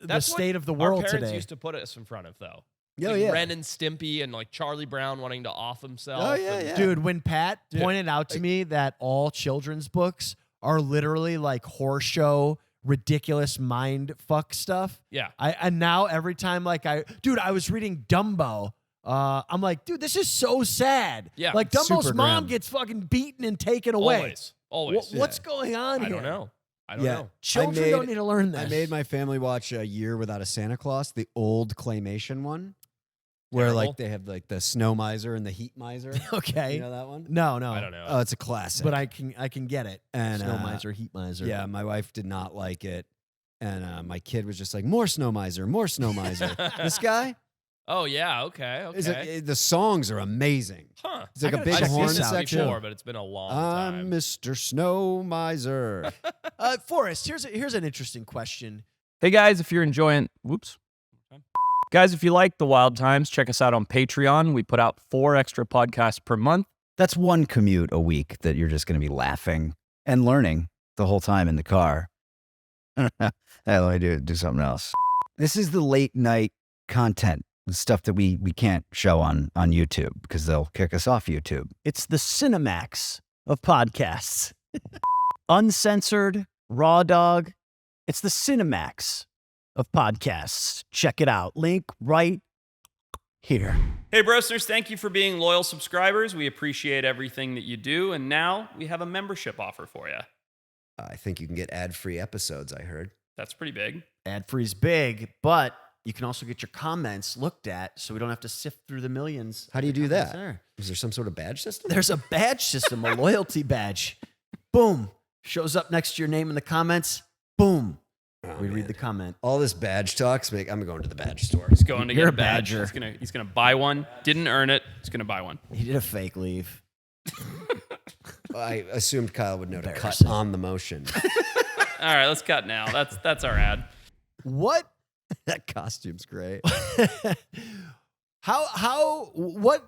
That's the what state of the our world parents today. used to put us in front of, though. Oh, Like yeah. Ren and Stimpy and like Charlie Brown wanting to off himself. Oh, yeah, and- yeah. Dude, when Pat Dude. pointed out to me that all children's books are literally like horror show, ridiculous mind fuck stuff, Yeah. and now every time I was reading Dumbo. I'm like, dude, this is so sad. Yeah. Like Dumbo's Super mom grim. gets fucking beaten and taken away. Always. Always. What's going on I here? don't know. I don't Yeah. know. Children I don't made- need to learn this. I made my family watch A Year Without a Santa Claus, the old claymation one, where Terrible. like they have like the snow miser and the heat miser. okay. You know that one? No. I don't know. Oh, it's a classic. But I can get it. And, Snow miser, heat miser. yeah, my wife did not like it, and my kid was just like, more snow miser, more snow miser. This guy, Oh yeah. Okay. Okay. the songs are amazing. Huh. It's like I a gotta big check horn this out, section. before, but it's been a long I'm time. Mr. Snow Miser. Forrest, here's an interesting question. Hey guys, if you're enjoying, whoops. Guys, if you like the Wild Times, check us out on Patreon. We put out 4 extra podcasts per month. That's one commute a week that you're just going to be laughing and learning the whole time in the car. Hey, let me do something else. This is the late night content, the stuff that we can't show on YouTube because they'll kick us off YouTube. It's the Cinemax of podcasts. Uncensored, raw dog. It's the Cinemax of podcasts. Check it out. Link right here. Hey, brosteners, thank you for being loyal subscribers. We appreciate everything that you do. And now we have a membership offer for you. I think you can get ad-free episodes, I heard. That's pretty big. Ad free's big, but you can also get your comments looked at so we don't have to sift through the millions. How do you do Comments that? there. Is there some sort of badge system? There's a badge system, a loyalty badge. Boom. Shows up next to your name in the comments. Boom. Oh, We man. read the comment. All this badge talks make I'm going to the badge store. He's going to You're get a a badge. badger. He's gonna buy one. Didn't earn it. He's gonna buy one. He did a fake leave. I assumed Kyle would know to cut Embarrassing. on the motion. All right, let's cut now. That's our ad. What? That costume's great. What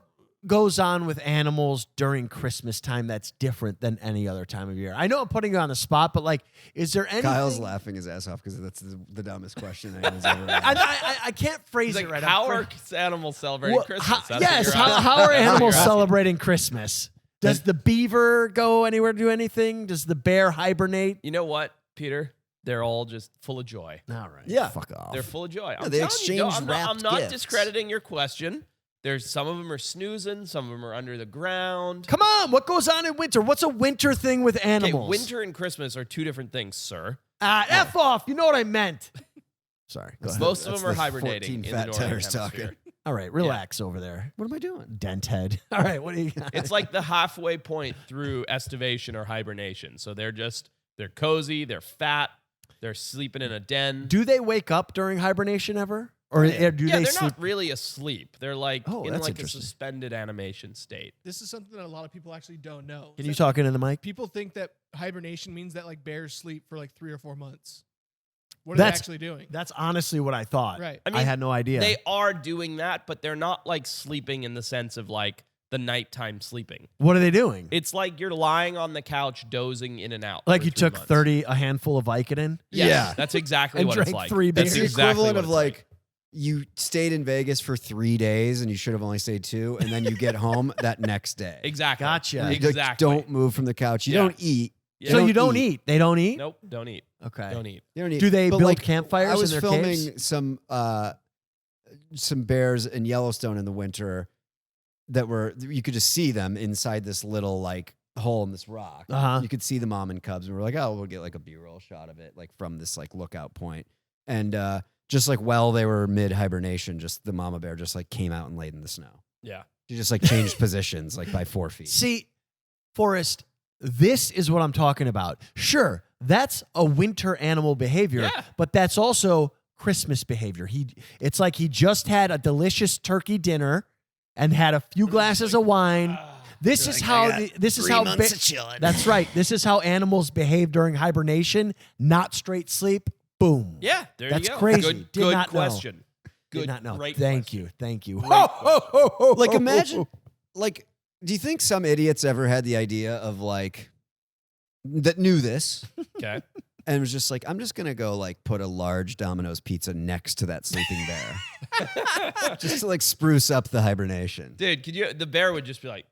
goes on with animals during Christmas time that's different than any other time of year? I know I'm putting you on the spot, but like, is there anything? Kyle's laughing his ass off because that's the dumbest question anyone's ever asked. I can't phrase He's it like, right. how I'm are animals celebrating Well, Christmas? how- That's what yes, you're how asking. are That's what animals you're asking. celebrating Christmas? Does the beaver go anywhere to do anything? Does the bear hibernate? You know what, Peter? They're all just full of joy. All right. Yeah. Fuck off. They're full of joy. I'm they telling you, exchange no, I'm wrapped not gifts. discrediting your question. There's some of them are snoozing, some of them are under the ground. Come on. What goes on in winter? What's a winter thing with Okay, animals? winter and Christmas are two different things, sir. F off. You know what I meant. Sorry. Go ahead. Most of That's them are the hibernating 14 in fat the northern tires hemisphere. talking. All right. Relax over there. What am I doing? Dent head. All right. What do you got? It's like the halfway point through estivation or hibernation. So they're cozy, they're fat, they're sleeping in a den. Do they wake up during hibernation ever? Or do Yeah, they they're sleep? not really asleep. They're like Oh, in that's like a interesting. suspended animation state. This is something that a lot of people actually don't know. Can you talk into the mic? People think that hibernation means that like bears sleep for like 3 or 4 months. What are That's- they actually doing? That's honestly what I thought. Right. I I mean, had no idea. They are doing that, but they're not like sleeping in the sense of like the nighttime sleeping. What are they doing? It's like you're lying on the couch, dozing in and out. Like for you 3 took months. a handful of Vicodin? Yes, Yeah. that's exactly And what it's drank like. 3 That's It's the beers. exactly equivalent what of it's like you stayed in Vegas for 3 days and you should have only stayed 2, and then you get home that next day. Exactly. Gotcha. You, like, Exactly. don't move from the couch. You Yeah. don't eat. Yeah. So you don't eat. They don't eat? Nope. Don't eat. Okay. Don't eat. You don't eat. Do they But, build like, campfires I was in their filming caves? some bears in Yellowstone in the winter that were you could just see them inside this little like hole in this rock. Uh-huh. You could see the mom and cubs, and we're like, oh, we'll get like a B-roll shot of it, like from this like lookout point. And just like while they were mid hibernation, just the mama bear just like came out and laid in the snow. Yeah. She just like changed positions like by 4 feet. See, Forrest, this is what I'm talking about. Sure, that's a winter animal behavior, Yeah. but that's also Christmas behavior. It's like he just had a delicious turkey dinner and had a few glasses of wine. This is how that's right. This is how animals behave during hibernation, not straight sleep. Boom. Yeah. There That's you go. crazy. Good, Did good not know. question. Did Good. not know. Great Thank question. you. Thank you. Great Like imagine, like, do you think some idiots ever had the idea of like that knew this Okay. and was just like, I'm just gonna go like put a large Domino's pizza next to that sleeping bear, just to like spruce up the hibernation. Dude, the bear would just be like,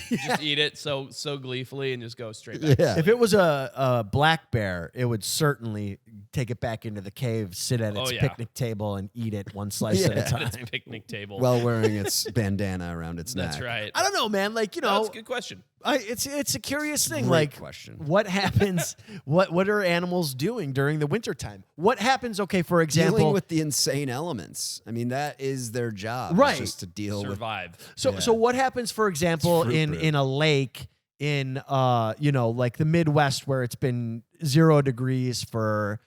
just eat it so gleefully and just go straight back. Yeah. If it was a black bear, it would certainly take it back into the cave, sit at its Oh, yeah. picnic table, and eat it one slice at a Yeah. At time. its picnic table. While wearing its bandana around its neck. That's right. I don't know, man. Like, you know, That's a good question. it's a curious thing. Great Like, question. what happens? what are animals doing during the wintertime? What happens? Okay, for Dealing example, with the insane elements. I mean, that is their job. is Right. Just to deal with. Survive. so what happens? For example, fruit in brew. a lake in like the Midwest where it's been 0 degrees for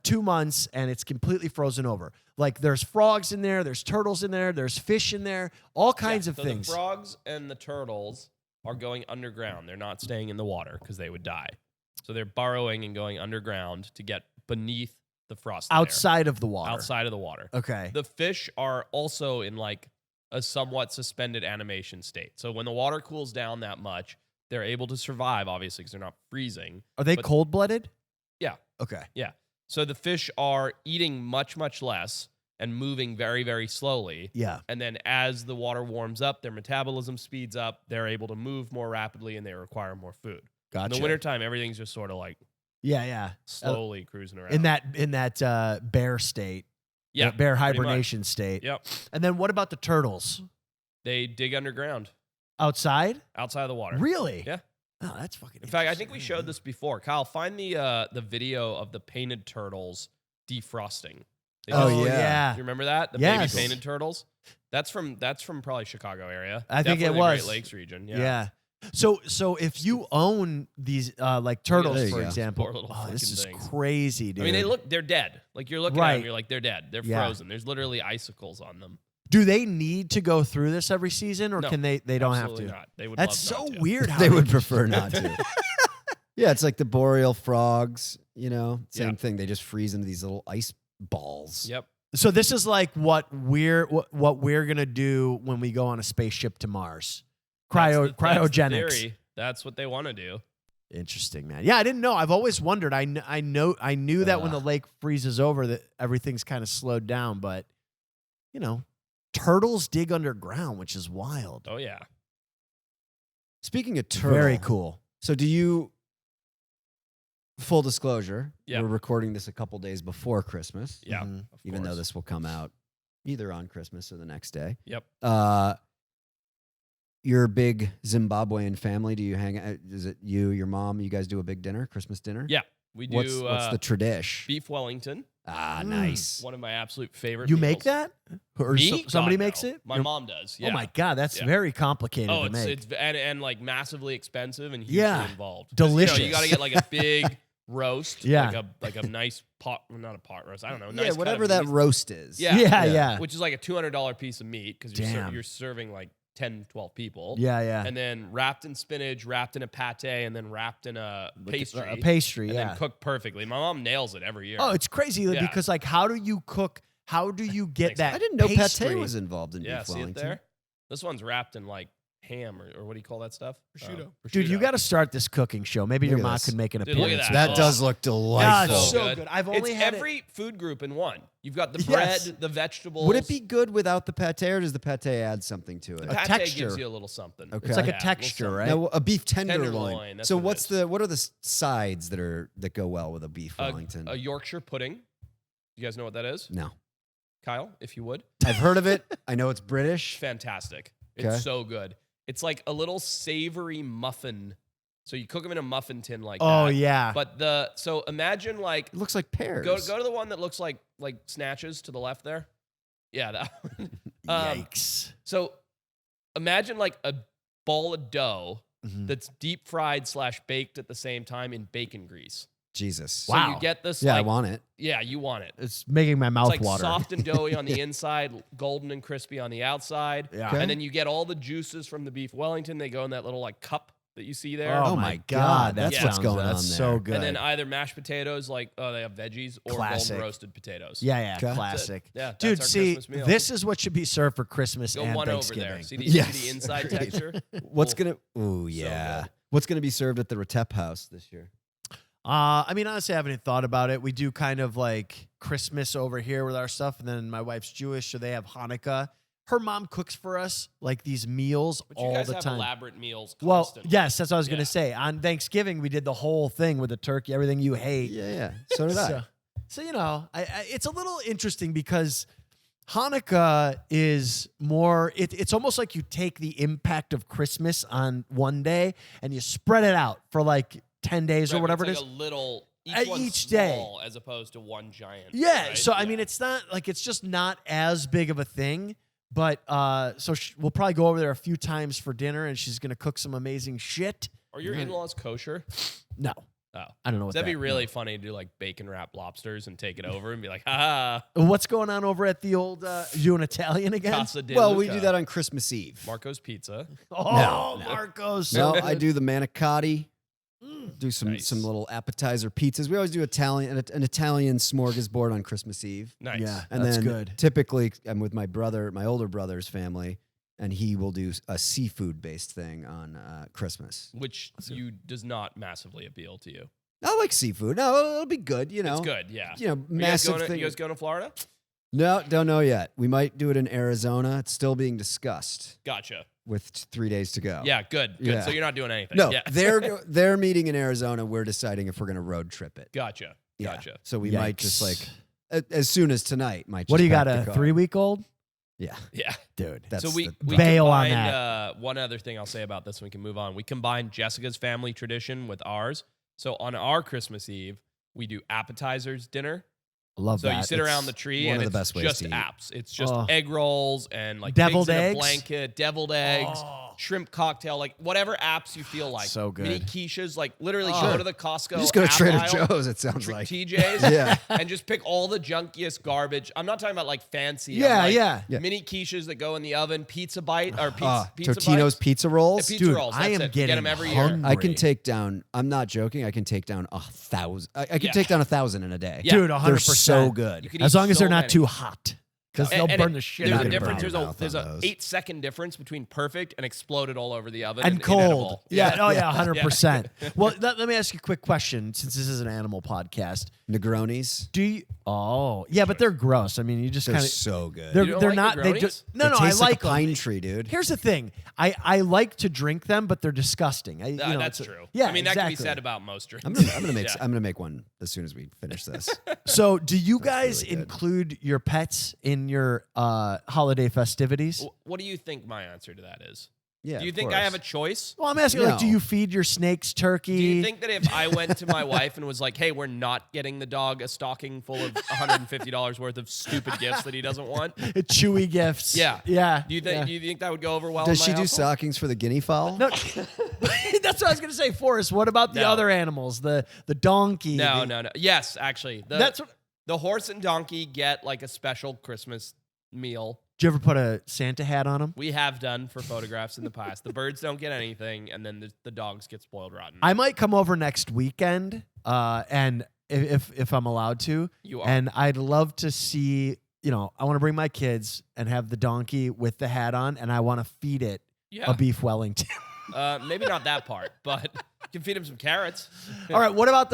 2 months and it's completely frozen over. Like there's frogs in there, there's turtles in there, there's fish in there, all kinds of so things. The frogs and the turtles are going underground. They're not staying in the water because they would die. So they're burrowing and going underground to get beneath the frost layer. Outside of the water. Outside of the water. Okay. The fish are also in like a somewhat suspended animation state. So when the water cools down that much, they're able to survive, obviously, because they're not freezing. Are they but- cold-blooded? Yeah. Okay. Yeah. So the fish are eating much, much less and moving very, very slowly. Yeah. And then as the water warms up, their metabolism speeds up. They're able to move more rapidly and they require more food. Gotcha. In the wintertime, everything's just sort of like Yeah. slowly cruising around. In that bear state. yeah, Bear pretty much. hibernation state. Yep. And then what about the turtles? They dig underground Outside? outside of the water. Really? Yeah. Oh, that's fucking In fact, I think we interesting. showed this before. Kyle, find the video of the painted turtles defrosting. They Oh, just- yeah. You remember that? The Yes. baby painted turtles? That's from probably Chicago area. I think it Definitely was. Great Lakes region. Yeah. So if you own these like turtles, There you for go. example, Poor little this fucking is things. crazy, dude. I mean, they're dead. Like you're looking at Right. them, you're like, they're dead. They're Yeah. frozen. There's literally icicles on them. Do they need to go through this every season, or No, can they don't have Absolutely to? not. They would That's love so not to. weird. How They would prefer not to. Yeah, it's like the boreal frogs, same Yeah. thing. They just freeze into these little ice balls. Yep. So this is like what we're gonna do when we go on a spaceship to Mars. That's the Cryogenics. theory. That's what they want to do. Interesting, man. Yeah, I didn't know. I've always wondered. I knew that when the lake freezes over, that everything's kind of slowed down. But turtles dig underground, which is wild. Oh yeah. Speaking of turtle, Very cool. So do you? Full disclosure, Yeah. we're recording this a couple days before Christmas. Yeah. Mhm. Of Even though course. this will come out either on Christmas or the next day. Yep. Your big Zimbabwean family. Do you hang out? Is it you, your mom? You guys do a big dinner, Christmas dinner? Yeah. We do What's the tradish? beef Wellington. Ah, Mm. nice. One of my absolute favorite You meals. make that, or Me? somebody God, makes no. it? My mom does. Yeah. Oh my god, that's Yeah. very complicated Oh, to make. it's and like massively expensive and hugely Yeah. involved. 'Cause, Delicious. You got to get like a big roast. Yeah. Like a nice pot, not a pot roast. I don't know. Yeah, Nice cut whatever of that meat. roast is. Yeah. Yeah. Which is like a $200 piece of meat because Damn. you're serving like 10, 12 people. Yeah. And then wrapped in spinach, wrapped in a pate, and then wrapped in a pastry. A pastry, and yeah. then cooked perfectly. My mom nails it every year. Oh, it's crazy Yeah. because like, how do you cook? How do you get that? I didn't know pastry? pate was involved in yeah. beef See it Wellington. there? This one's wrapped in like ham or what do you call that stuff? Prosciutto. Dude, you prosciutto. got to start this cooking show. Maybe Look your at mom this. could make an Dude, look at appearance. that. That Oh. does look Yeah, delightful. it's so good. good. I've only it's had every food group in one. You've got the Yes. bread, the vegetables. Would it be good without the pate, or does the pate add something to it? The pate texture. gives you a little something. Okay. It's like Yeah, a little texture, something. right? Now, a beef tenderloin. Tenderloin, that's So what it is. what are the sides that go well with a beef Wellington? A Yorkshire pudding. You guys know what that is? No, Kyle, if you would. I've heard of it. I know it's British. Fantastic. Okay. It's so good. It's like a little savory muffin. So you cook them in a muffin tin like Oh that. yeah. But so imagine like It looks like pears. go to the one that looks like snatches to the left there. Yeah, that one. Yikes. So imagine like a ball of dough Mhm. that's deep fried / baked at the same time in bacon grease. Jesus. So Wow. you get this Yeah, I like, want it. yeah, you want it. It's making my It's mouth like water. soft and doughy on the inside, golden and crispy on the outside. Yeah. Okay. And then you get all the juices from the beef Wellington. They go in that little like cup that you see there. Oh, Oh my my God. God, That that's what's sounds- going on That's there. so good. And then either mashed potatoes, like they have veggies, or Classic. golden roasted potatoes. yeah, Okay. classic. Yeah, that's Dude, our see, Christmas meal. this is what should be served for Christmas Go and one over Thanksgiving. there. See Yes, the inside agreed. texture? What's Cool. gonna? Ooh, yeah. good. What's gonna be served at the Retep house this year? I mean, honestly, I haven't thought about it. We do kind of like Christmas over here with our stuff, and then my wife's Jewish, so they have Hanukkah. Her mom cooks for us like these meals But you all guys the have time. elaborate meals Well, constantly. yes, that's what I was Yeah. gonna say. On Thanksgiving, we did the whole thing with the turkey, everything you hate. Yeah. So did I. So you know, it's a little interesting because Hanukkah is more. It's almost like you take the impact of Christmas on one day and you spread it out for like 10 days Right, or but whatever it's it like is. a little Each each day. small as opposed to one giant. Yeah. right? So I mean, it's not like it's just not as big of a thing. But so we'll probably go over there a few times for dinner, and she's gonna cook some amazing shit. Are your in-laws kosher? No, Oh. I don't know what That'd be that- really funny to do like bacon wrapped lobsters and take it over and be like, ha What's going on over at the old? You an Italian again? Casa de Well, we Luca. do that on Christmas Eve. Marco's Pizza. Oh, No. Marcos. No, I do the manicotti. Do Nice. some little appetizer pizzas. We always do an Italian smorgasbord on Christmas Eve. Nice. Yeah. And That's then good. typically I'm with my brother, my older brother's family, and he will do a seafood based thing on Christmas. Which you does not massively appeal to you. I like seafood. No, it'll be good, you know. It's good, yeah. You know, Are you guys massive going to, thing. you guys going to Florida? No, don't know yet. We might do it in Arizona. It's still being discussed Gotcha. with 3 days to go. Yeah, good. Yeah. So you're not doing anything. No, Yeah. they're meeting in Arizona. We're deciding if we're going to road trip it. Gotcha. Yeah. Gotcha. So we might just Yikes. like as soon as tonight. Might. What just do you got? pack A the car. 3-week-old? Yeah, Yeah. Dude. that's So we the- Bail on combined, one other thing I'll say about this, and we can move on. We combined Jessica's family tradition with ours. So on our Christmas Eve, we do appetizers dinner. I love So that. you sit It's- around the tree one and of it's the best ways just to eat. apps. It's just Oh. egg rolls and like Deviled pigs in eggs? a blanket, deviled eggs, Oh. shrimp cocktail, like whatever apps you feel like. So good. Mini quiches, like literally Oh. go to the Costco. You just go to app Trader aisle, Joe's. It sounds like. TJ's, Yeah. and just pick all the junkiest garbage. I'm not talking about like fancy. I'm Yeah, like yeah. Yeah. Mini quiches that go in the oven, pizza bite or pizza Totino's bites. pizza rolls. Pizza Dude, rolls. I That's am it. We get getting them every hungry. year. I can take down. I'm not joking. I can take down 1,000. I can Yeah. take down 1,000 in a day. Yeah. Dude, They're 100%. so good. You can As eat long as they're so not many. too hot. Because they'll And burn it- the shit There's out a of your difference. mouth. There's on a those. 8-second difference between perfect and exploded all over the oven And cold. inedible. Yeah. Oh, yeah, 100%. Well, let me ask you a quick question since this is an animal podcast. Negronis. Do you? Oh, yeah, but they're gross. I mean, you just They're kind of. so good. They're, You don't they're like not. They Negronis? just no, It no. I tastes like a pine them. tree, dude. Here's the thing. I like to drink them, but they're disgusting. You know, That's it's a- true. Yeah, I mean, that can be exactly. said about most drinks. I'm gonna make one as soon as we finish this. So, do you guys really good. include your pets in your holiday festivities? What do you think my answer to that is? Yeah. Do you of think I have a course. choice? Well, I'm asking, like, do No. you feed your snakes turkey? Do you think that if I went to my wife and was like, "Hey, we're not getting the dog a stocking full of $150 worth of stupid gifts that he doesn't want," Chewy gifts? Yeah. Yeah. do you think yeah. do you think that would go over well? Does in she my do household? stockings for the guinea fowl? No, That's what I was gonna say, Forrest. What about the No. other animals? The donkey. No. the- Yes, actually. That's what. The horse and donkey get like a special Christmas meal. Did you ever put a Santa hat on them? We have done for photographs in the past. The birds don't get anything, and then the dogs get spoiled rotten. I might come over next weekend, and if I'm allowed to, You are. and I'd love to see. I want to bring my kids and have the donkey with the hat on, and I want to feed it Yeah. a beef Wellington. Maybe not that part, but you can feed him some carrots. All right. What about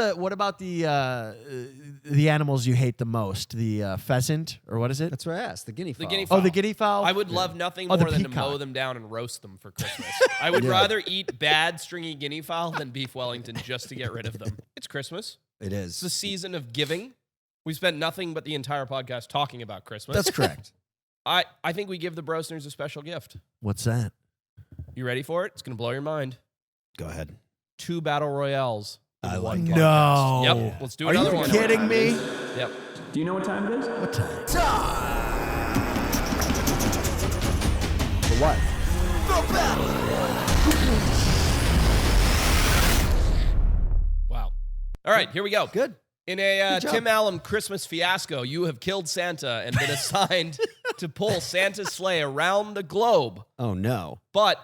the animals you hate the most? The pheasant, or what is it? That's what I asked. The guinea fowl. guinea Oh, fowl. the guinea fowl. I would love nothing Oh, the more than to peacock. mow them down and roast them for Christmas. I would rather eat bad stringy guinea fowl than beef Wellington just to get rid of them. It's Christmas. It It's the is. season of giving. We spent nothing but the entire podcast talking about Christmas. That's correct. I think we give the brosteners a special gift. What's that? You ready for it? It's going to blow your mind. Go ahead. 2 battle royales. in I one like podcast. it. No. Yep. Let's do Are another you one. kidding me? Yep. Do you know what time it is? What time? For what? Wow. All right, here we go. Good. In a Good job. Tim Allen Christmas fiasco, you have killed Santa and been assigned to pull Santa's sleigh around the globe, Oh no. but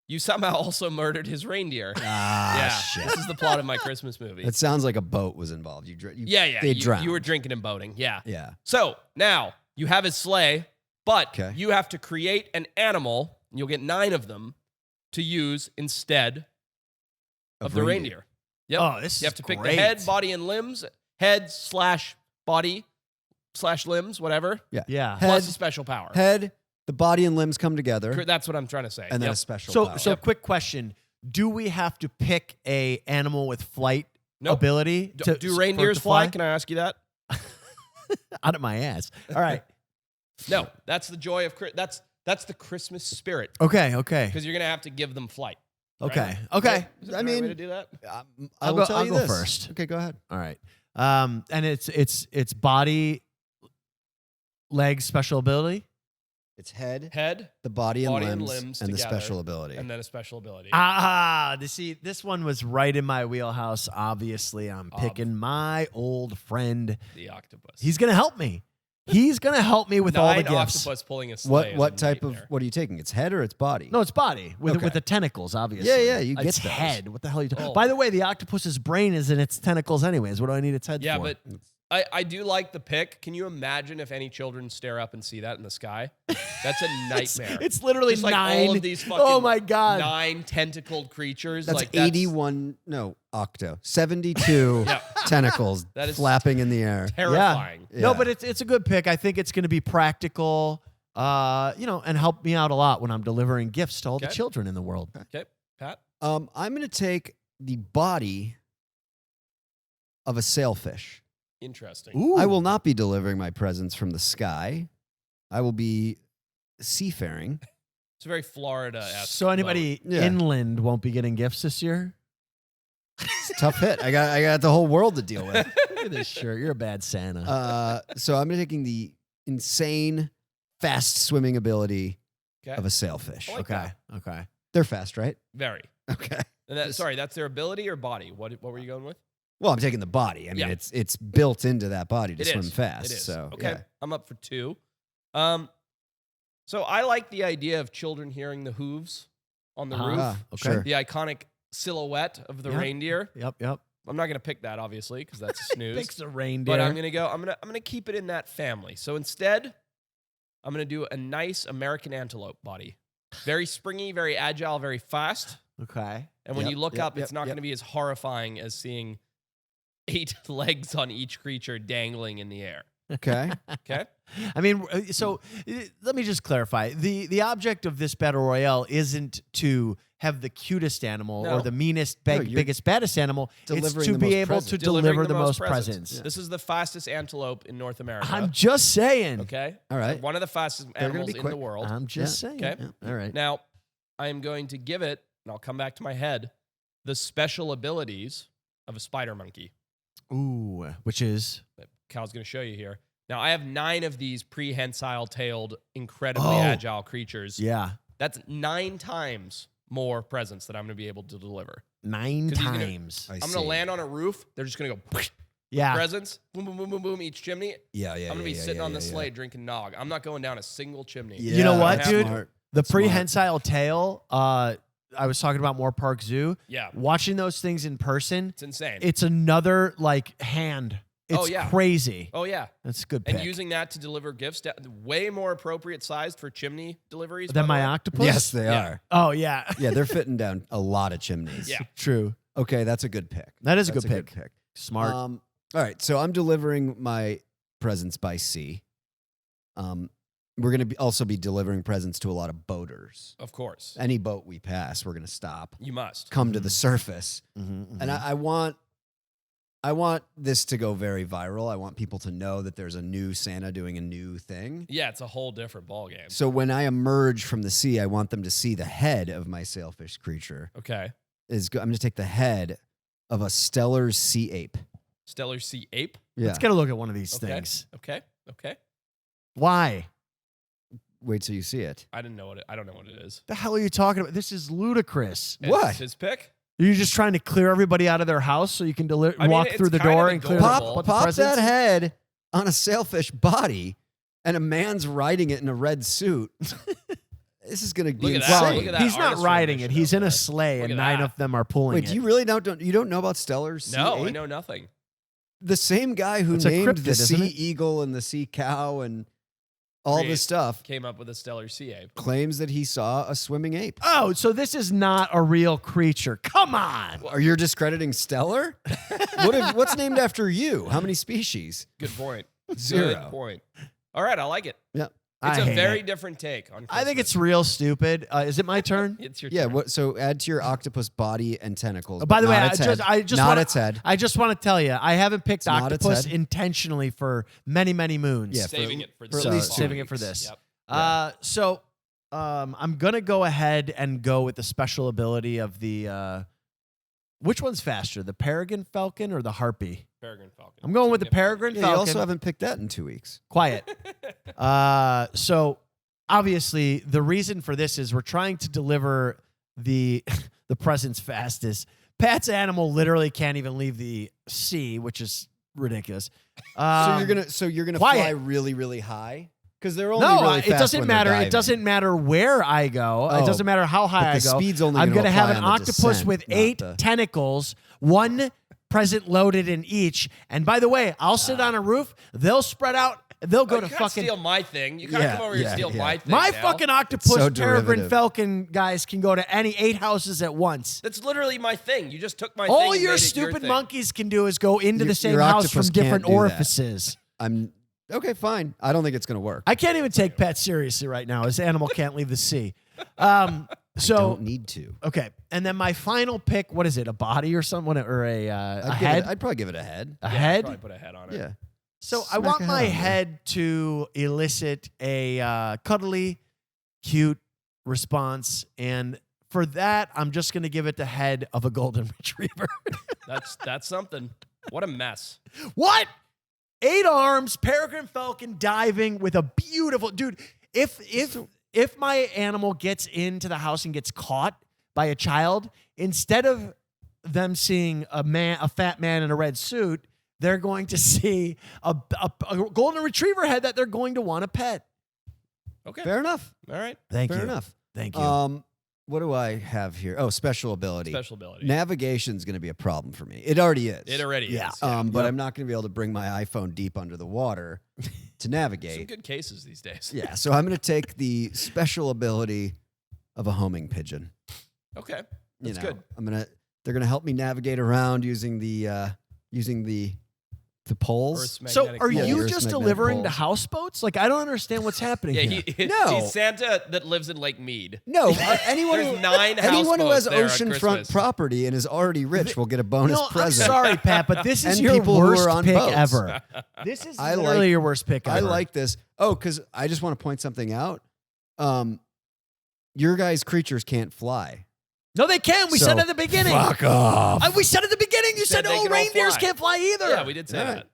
you somehow also murdered his reindeer. Yeah, Shit. this is the plot of my Christmas movie. It sounds like a boat was involved. Yeah. They drowned. You were drinking and boating. Yeah. Yeah. So now you have his sleigh, but Okay. you have to create an animal, and you'll get 9 of them to use instead of the reindeer. Yep. Oh, this You have is to pick great. the head, body, and limbs. Head / body / limbs, whatever. Yeah. Plus Head, a special power. head, the body and limbs come together, That's what I'm trying to say. and then Yep. a special So, power. so quick question: do we have to pick a animal with flight Nope. ability? Do, to- do for it reindeers to fly? Can I ask you that? Out of my ass. All right. No. That's the joy of that's the Christmas spirit Okay. Okay. because you're gonna have to give them flight. right? Okay. Okay. Is that I the right way mean- to do that. I I'll will go- tell I'll you go this. first. Okay, go ahead. All right. And it's body, legs, special ability. It's head, Head the body and Body and limbs, limbs and the together, special ability. and then a special ability. This one was right in my wheelhouse. Obviously, I'm picking my old friend. The octopus. He's gonna help me. He's gonna help me with all the 9 gifts. octopus pulling a sleigh. What is a type of nightmare. what are you taking? It's head or it's body? No, it's body with Okay. with the tentacles, obviously. Yeah, you It's get those. head. What the hell are you talking? Oh. By the way, the octopus's brain is in its tentacles, anyways. What do I need its head Yeah, for? but I do like the pick. Can you imagine if any children stare up and see that in the sky? That's a nightmare. it's literally Just like 9. all of these fucking oh my god! 9 tentacled creatures. That's like 81. No, 72 Yeah. tentacles That is flapping in the air. terrifying. No, Yeah. but it's a good pick. I think it's going to be practical, and help me out a lot when I'm delivering gifts to all the Okay. children in the world. Okay, Pat. I'm going to take the body of a sailfish. Interesting. Ooh. I will not be delivering my presents from the sky. I will be seafaring. It's a very Florida. So anybody Yeah. inland won't be getting gifts this year? It's a tough hit. I got the whole world to deal with. Look at this shirt. You're a bad Santa. So I'm taking the insane fast swimming ability Okay. of a sailfish. I like okay. that. Okay. They're fast, right? Very. Okay. And that, sorry, that's their ability or body? What were you going with? Well, I'm taking the body. I mean, Yeah. it's built into that body to It swim is. fast. It is. So okay, yeah. I'm up for 2. So I like the idea of children hearing the hooves on the roof. Okay. Sure. The iconic silhouette of the Yeah. reindeer. Yep. I'm not gonna pick that obviously because that's a snooze. Picks a reindeer. But I'm gonna keep it in that family. So instead, I'm gonna do a nice American antelope body. Very springy, very agile, very fast. Okay. And when Yep, you look yep, up, it's yep, not yep. gonna be as horrifying as seeing 8 legs on each creature dangling in the air. Okay. Okay? I mean, so let me just clarify. The object of this battle royale isn't to have the cutest animal No. or the meanest, No, you're biggest, baddest animal. It's delivering to the be most able presents. to Delivering deliver the most presents. This is the fastest antelope in North America. I'm just saying. okay? All right. One of the fastest They're gonna animals be in the quick. world. I'm just saying. Okay. Yeah. All right. Now, I am going to give it, and I'll come back to my head, the special abilities of a spider monkey Ooh, which is that Cal's going to show you here. Now, I have 9 of these prehensile-tailed, incredibly Oh. agile creatures. yeah. That's 9 times more presents that I'm going to be able to deliver. 9 'Cause he's gonna- times. I'm going to land on a roof. They're just going to go Yeah. presents. Boom, boom, boom, boom, boom. Each chimney. Yeah. I'm going to be sitting on the sleigh drinking nog. I'm not going down a single chimney. Yeah, You know what, that's dude? smart. The Smart. prehensile tail, I was talking about Moore Park Zoo. Yeah. Watching those things in person, It's insane. it's another like hand. It's Oh, yeah. crazy. Oh, yeah. That's a good And pick. using that to deliver gifts, way more appropriate sized for chimney deliveries. Than by my the way. octopus? Yes, they Yeah. are. Oh, yeah. Yeah, they're fitting down a lot of chimneys. Yeah. True. Okay, that's a good pick. That is a That's good pick. Smart. All right, so I'm delivering my presents by sea. We're going to also be delivering presents to a lot of boaters. Of course. Any boat we pass, we're going to stop, You must. come to the surface. Mm-hmm, And I want this to go very viral. I want people to know that there's a new Santa doing a new thing. Yeah, it's a whole different ballgame. So when I emerge from the sea, I want them to see the head of my sailfish creature. Okay. I'm going to take the head of a stellar sea ape. Stellar sea ape. Yeah. Let's get a look at one of these Okay. things. Okay. Okay. Why? Wait till you see it. I don't know what it is. The hell are you talking about? This is ludicrous. What? It's his pick? Are you just trying to clear everybody out of their house so you can walk it's through the kind of door and clear adorable. the Pop presents? that head on a sailfish body, and a man's riding it in a red suit. This is going to be Look at insane. that. Look at that. He's not artist riding it. rendition He's up in a there. sleigh, Look and at 9 that. of them are pulling Wait, it. do you really don't know about stellar sea No, ape? I know nothing. The same guy who It's a named cryptid, the isn't sea it? eagle and the sea cow and all Create- this stuff Came up with a stellar sea ape. claims that he saw a swimming ape. Oh, so this is not a real creature. Come on. Are you discrediting stellar? What's named after you? How many species? Good point. Zero. Good point. All right, I like it. Yeah. It's I a hate very it. different take on I think Christmas. it's real stupid. Is it my turn? It's your Yeah. turn. So add to your octopus body and tentacles. Oh, by but the way, not its head. I just not wanna, its head. I just want to tell you, I haven't picked not its octopus head. intentionally for many, many moons. Yeah, saving it for at this. least 2 saving it for weeks. this. Yep. So I'm gonna go ahead and go with the special ability of the. Which one's faster, the peregrine falcon or the harpy? Peregrine falcon. I'm going with the Significant. peregrine Yeah, you falcon. also haven't picked that in 2 weeks. Quiet. So obviously, the reason for this is we're trying to deliver the the presents fastest. Pat's animal literally can't even leave the sea, which is ridiculous. So you're gonna quiet. fly really, really high because they're only No, really it fast doesn't when they're matter. It diving. doesn't matter where I go. Oh, It doesn't matter how high but I the go. speed's only I'm gonna gonna have apply an on the octopus descent, with not 8 the- tentacles, one present loaded in each. And by the way, I'll sit on a roof. They'll spread out. They'll go Oh, to you can't fucking. steal my thing. You can't Yeah, come over here yeah, and steal yeah. my thing. My now. fucking octopus, so peregrine derivative. falcon guys can go to any 8 houses at once. That's literally my thing. You just took my thing. All and your made it stupid thing. monkeys can do is go into the Your- same your house from octopus different can't do that. orifices. I'm okay. Fine. I don't think it's gonna work. I can't even take Pat seriously right now. His animal can't leave the sea. So don't need to. okay, and then my final pick. What is it? A body or something? Or a head? I'd probably give it a head. A Yeah, head? Probably put a head on it. Yeah. So I Smack want a my head on there. head to elicit a cuddly, cute response, and for that, I'm just going to give it the head of a golden retriever. That's something. What a mess. What? 8 arms, peregrine falcon diving with a beautiful dude. If my animal gets into the house and gets caught by a child, instead of them seeing a fat man in a red suit, they're going to see a golden retriever head that they're going to want to pet. Okay. Fair enough. All right. Thank Fair you. enough. Thank you. What do I have here? Oh, special ability. Special ability. Navigation's going to be a problem for me. It already is. It already Yeah. is. But I'm not going to be able to bring my iPhone deep under the water to Some navigate. good cases these days. Yeah, so I'm going to take the special ability of a homing pigeon. Okay. You That's know, good. They're going to help me navigate around using the poles. Earth's So magnetic are Yeah, pole. you Earth's just magnetic delivering to poles. houseboats? Like, I don't understand what's happening Yeah, here. No. he's Santa that lives in Lake Mead. No, anyone There's who, 9 anyone who houseboats has there at oceanfront Christmas. property and is already rich will get a bonus No, I'm present. sorry, Pat, but this is And your people who worst are on pick boats. ever. This is I literally like- your worst pick ever. I like this. Oh, because I just want to point something out. Your guys' creatures can't fly. No, they can. We So, said at the beginning. Fuck off. We said at the beginning. You said, Said they oh, can all reindeers fly. can't fly either. Yeah, we did say All right. that.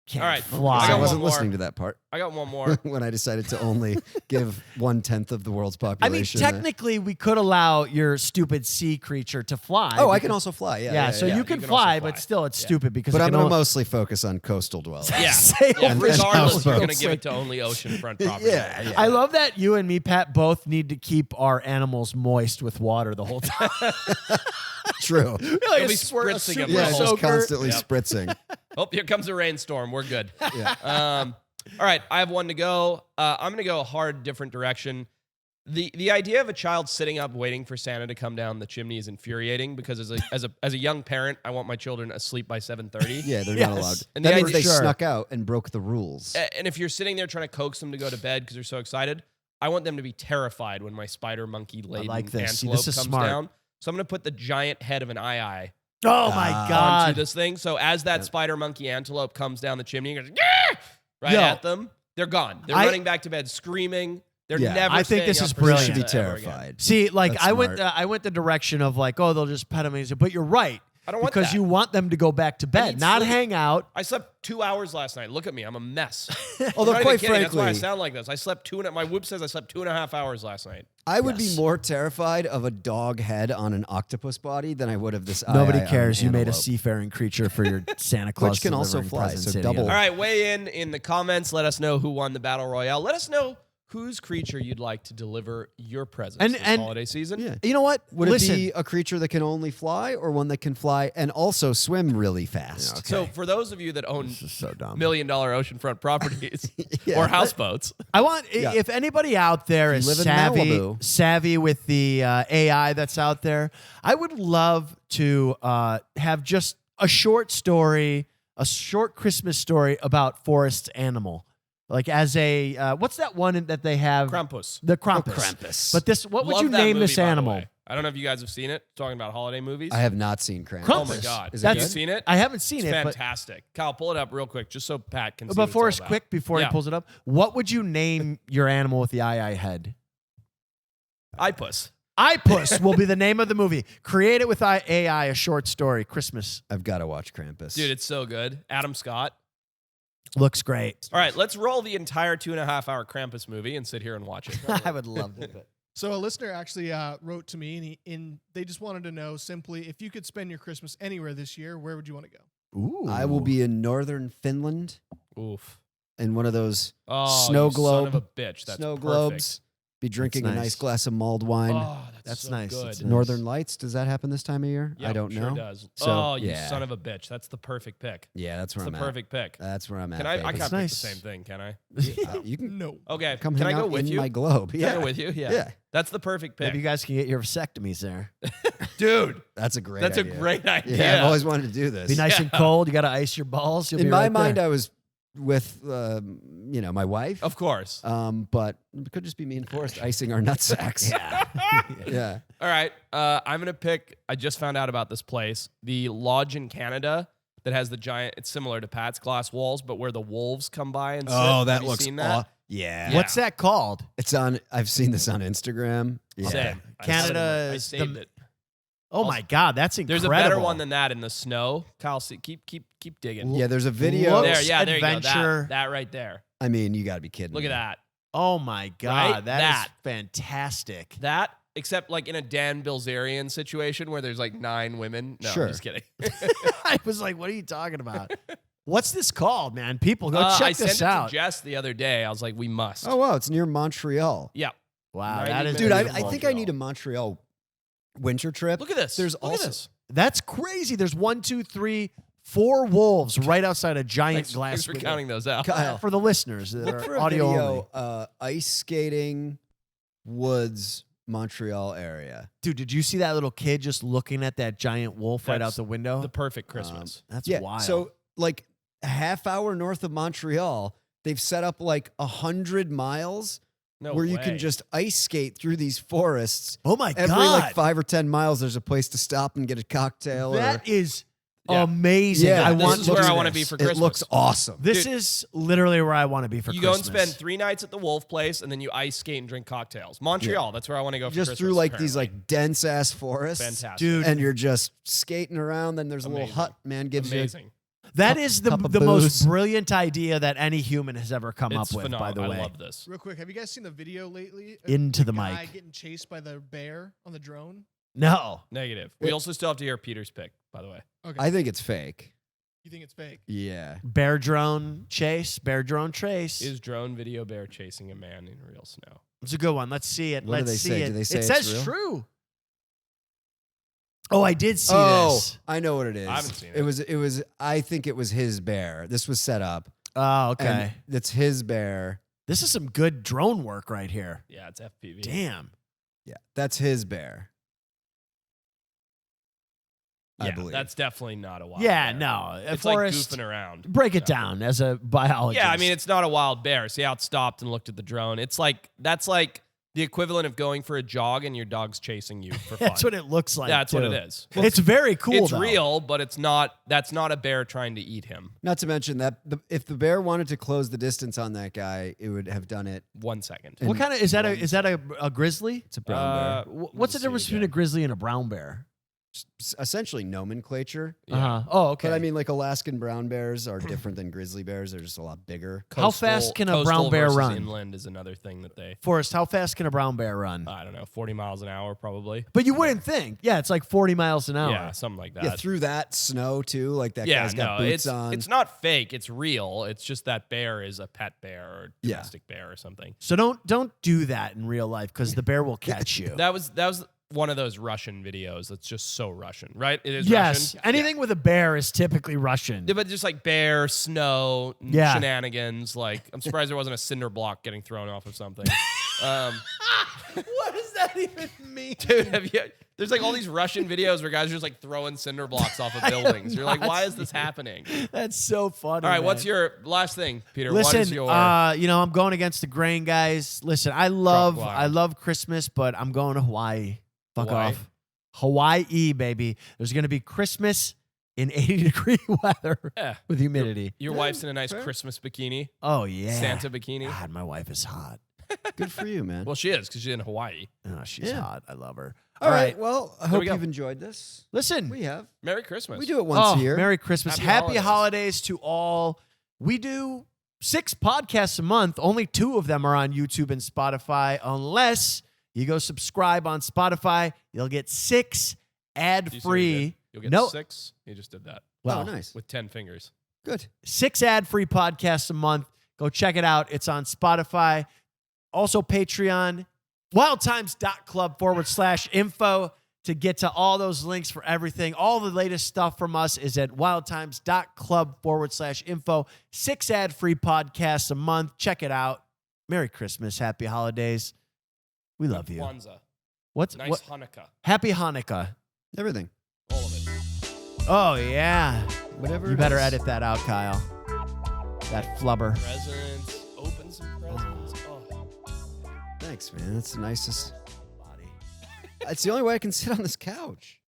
can't All right. fly. I got I one wasn't more. listening to that part I got one more. when I decided to only give 1/10 of the world's I mean, population. technically, we could allow your stupid sea creature to fly. Oh, I because- can also fly. Yeah, so yeah, you you can can fly, also but fly. still, it's Yeah. stupid because But it I'm can going to only- mostly focus on coastal dwellers. Yeah. Sail Yeah, and regardless, you're going to houseboats. give it to only oceanfront property. Yeah. I love that you and me, Pat, both need to keep our animals moist with water the whole time. True. Like You'll a be squirt- a spritzing super them Yeah, the whole- just soaker. constantly Yep. spritzing. Oh, here comes a rainstorm. We're good. Yeah. All right, I have one to go. I'm going to go a hard different direction. The idea of a child sitting up waiting for Santa to come down the chimney is infuriating because as a young parent, I want my children asleep by 7:30. Yeah, they're Yes. not allowed. And That the means idea- they Sure. snuck out and broke the rules. And if you're sitting there trying to coax them to go to bed because they're so excited, I want them to be terrified when my spider monkey laden like this. See, antelope this is comes smart. down. So I'm going to put the giant head of an eye Oh my onto God. this thing. So as that spider monkey antelope comes down the chimney and goes "Gah!" right Yo. at them, they're gone. They're I- running back to bed screaming. They're Yeah. never. I think staying this up is for brilliant. Should be Santa ever again. terrified. See, like That's I smart. went the direction of like, oh, they'll just pet them easy. But you're right. I don't want because that. you want them to go back to bed, need not sleep. hang out. I slept 2 hours last night. Look at me. I'm a mess. Although, I'm not quite even kidding. That's why I frankly, sound like this. I slept my whoop says I slept 2.5 hours last night. I would Yes. be more terrified of a dog head on an octopus body than I would of this. Nobody eye on cares. an You made a antelope. seasafaring creature for your Santa Claus, Which can also delivering fly, presents so to double. you. All right, weigh in the comments. Let us know who won the Battle Royale. Let us know whose creature you'd like to deliver your presents this And- holiday season. Yeah. You know what? Would Listen, it be a creature that can only fly, or one that can fly and also swim really fast? So for those of you that own this is so dumb. $1 million oceanfront properties Yeah. or houseboats, I want Yeah. if anybody out there If is you live in Malibu. savvy with the AI that's out there. I would love to have just a short story, a short Christmas story about forest animal, like as a what's that one that they have? Krampus. The Krampus. Krampus. But this, what would Love you that name movie, this by the animal? way. I don't know if you guys have seen it. Talking about holiday movies. I have not seen Krampus. Krampus. Oh my god! Is it Have you good? seen it? I haven't seen It's it, but fantastic. Kyle, pull it up real quick, just so Pat can see. but what for it's us, all about. quick before Yeah. he pulls it up, what would you name your animal with the eye head? Ipus. Ipus will be the name of the movie. Create it with AI, a short story, Christmas. I've got to watch Krampus. Dude, it's so good. Adam Scott. Looks great. All right, let's roll the entire 2.5-hour Krampus movie and sit here and watch it. I would love to. So a listener actually wrote to me, and they just wanted to know simply if you could spend your Christmas anywhere this year, where would you want to go? Ooh. I will be in northern Finland Oof. in one of those Oh, Snow you globe. son of a bitch. That's snow perfect. globes. Be drinking a nice. nice glass of mulled wine. Oh, That's so nice. Good. That's Northern Lights. Does that happen this time of year? Yeah, I don't sure know. does. So, oh, you yeah. son of a bitch. That's the perfect pick. Yeah, that's That's where the I'm at. perfect pick. That's where I'm at. Can I baby. can't pick nice. the same thing, can I? You can No. Okay. come can hang I go out with in you? my globe. Can Yeah, I go with you? Yeah. Yeah. That's the perfect pick. Maybe you guys can get your vasectomies there. Dude, that's a great. that's idea. a great idea. Yeah, I've always wanted to do this. Be nice Yeah. and cold. You got to ice your balls. You'll In be my right mind, there. I was with my wife. Of course. But it could just be me and Forrest icing our nut sacks. Yeah. All right. I'm going to pick, I just found out about this place, the lodge in Canada that has the giant, it's similar to Pat's glass walls, but where the wolves come by and sit. Have you seen that? Yeah. What's that called? It's on. I've seen this on Instagram. Yeah. Same. Canada I is saved the- it. Oh my God, that's incredible. There's a better one than that in the snow. Kyle, see, keep digging. Yeah. There's a video. Look- There, yeah, there you go. Adventure. That right there. I mean, you got to be kidding. Look at me. that. Oh my God, Right? that That. is fantastic. That, except like in a Dan Bilzerian situation where there's like 9 women. No, Sure. I'm just kidding. I was like, what are you talking about? What's this called, man? People, go I check sent this it out. to Jess the other day. I was like, we must. Oh wow, it's near Montreal. Yeah. Wow, 90 that is Dude, I beautiful. think I need a Montreal winter trip. Look at this. There's Look at also this. That's crazy. There's 1, 2, 3, 4 wolves right outside a giant Thanks, glass thanks for window. counting those out. Kyle, For the listeners that look are for a audio video. only. Ice skating, woods, Montreal area. Dude, did you see that little kid just looking at that giant wolf right out That's the window? The perfect Christmas. That's Yeah. wild. So like a half hour north of Montreal, they've set up like 100 miles no where way. you can just ice skate through these forests. oh my Every God. like 5 or 10 miles, there's a place to stop and get a cocktail. That is Yeah. amazing. Yeah, I this want is to where do I wanna this. be for it Christmas. looks awesome. This Dude. is literally where I want to be for You go and Christmas. spend 3 nights at the Wolf Place, and then you ice skate and drink cocktails. Montreal, that's where I want to go for Just Christmas. through like these apparently. like dense ass forests. Fantastic. Dude, And you're just skating around. Then there's a little Amazing. hut, man. Gives Amazing. That is the cup of most booze. brilliant idea that any human has ever come It's up with, by the phenomenal. way. I love this. Real quick, have you guys seen the video lately? of Into the guy mic. getting chased by the bear on the drone. No. Negative. We also still have to hear Peter's pick, by the way. Okay, I think it's fake. you think it's fake? Yeah. Bear drone chase. Bear drone chase. Is drone video bear chasing a man in real snow? It's a good one. Let's see it. What do Let's they see say? it. Do they say it it's says real? true. Oh, I did see Oh, this. I know what it is. I haven't seen It was. I think it was his bear. This was set up. Oh, okay. And it's his bear. This is some good drone work right here. Yeah, it's FPV. Damn. Yeah, that's his bear. I Yeah, believe. that's definitely not a wild Yeah, bear. no. It's Forrest, like goofing around. break it down as a biologist. Yeah, I mean, it's not a wild bear. See how it stopped and looked at the drone. It's like, that's like the equivalent of going for a jog and your dog's chasing you for fun. that's what it looks like. That's what too. it is. It's very cool. It's though. real, but that's not a bear trying to eat him. Not to mention that if the bear wanted to close the distance on that guy, it would have done it. 1 second. What kind of is that? A grizzly? It's a brown bear. What's the see difference between a again. grizzly and a brown bear? Essentially nomenclature. Uh-huh. Oh, okay. But I mean, like Alaskan brown bears are different than grizzly bears. They're just a lot bigger. How fast can a Coastal brown bear versus run? Inland is another thing that they, Forrest, how fast can a brown bear run? I don't know, 40 miles an hour probably. But you wouldn't think. Yeah, it's like 40 miles an hour. Yeah, something like that. Yeah, through that snow too. Like that Yeah, guy's got boots on. it's not fake. It's real. It's just that bear is a pet bear or Yeah. domestic bear or something. So don't do that in real life because the bear will catch you. That was one of those Russian videos that's just so Russian, right? It is Yes, Russian. anything with a bear is typically Russision. Yeah, but just like bear, snow, Yeah. shenanigans. Like, I'm surprised there wasn't a cinder block getting thrown off of something. What does that even mean? Dude, there's like all these Russian videos where guys are just like throwing cinder blocks off of buildings. You're like, why is this happening? That's so funny. All right, what's man. your last thing, Peter? Listen, what is your I'm going against the grain, guys. Listen, I love line? Christmas, but I'm going to Hawaii. Fuck Hawaii? off. Hawaii, baby. There's going to be Christmas in 80-degree weather Yeah. with humidity. Your wife's in a nice Christmas bikini, Oh, yeah. Santa bikini. God, my wife is hot. Good for you, man. Well, she is because she's in Hawaii. Oh, she's Yeah. hot. I love her. All right. Well, I hope we go. you've enjoyed this. Listen. We have. Merry Christmas. We do it once a year. Merry Christmas. Happy Happy holidays. holidays to all. We do 6 podcasts a month. Only 2 of them are on YouTube and Spotify. Unless you go subscribe on Spotify, you'll get 6 Did you say you ad-free. did? You'll get No. 6. You just did that Well, Oh, nice. with 10 fingers. Good. 6 ad-free podcasts a month. Go check it out. It's on Spotify. Also Patreon. wildtimes.club/info to get to all those links for everything. All the latest stuff from us is at wildtimes.club/info. 6 ad-free podcasts a month. Check it out. Merry Christmas. Happy holidays. We love you. Kwanzaa. What's Nice what? Hanukkah. Happy Hanukkah. Everything. All of it. Oh yeah. Whatever. You it better is. edit that out, Kyle. That flubber. Presents. Open some presents. Oh. Thanks, man. That's the nicest. It's the only way I can sit on this couch.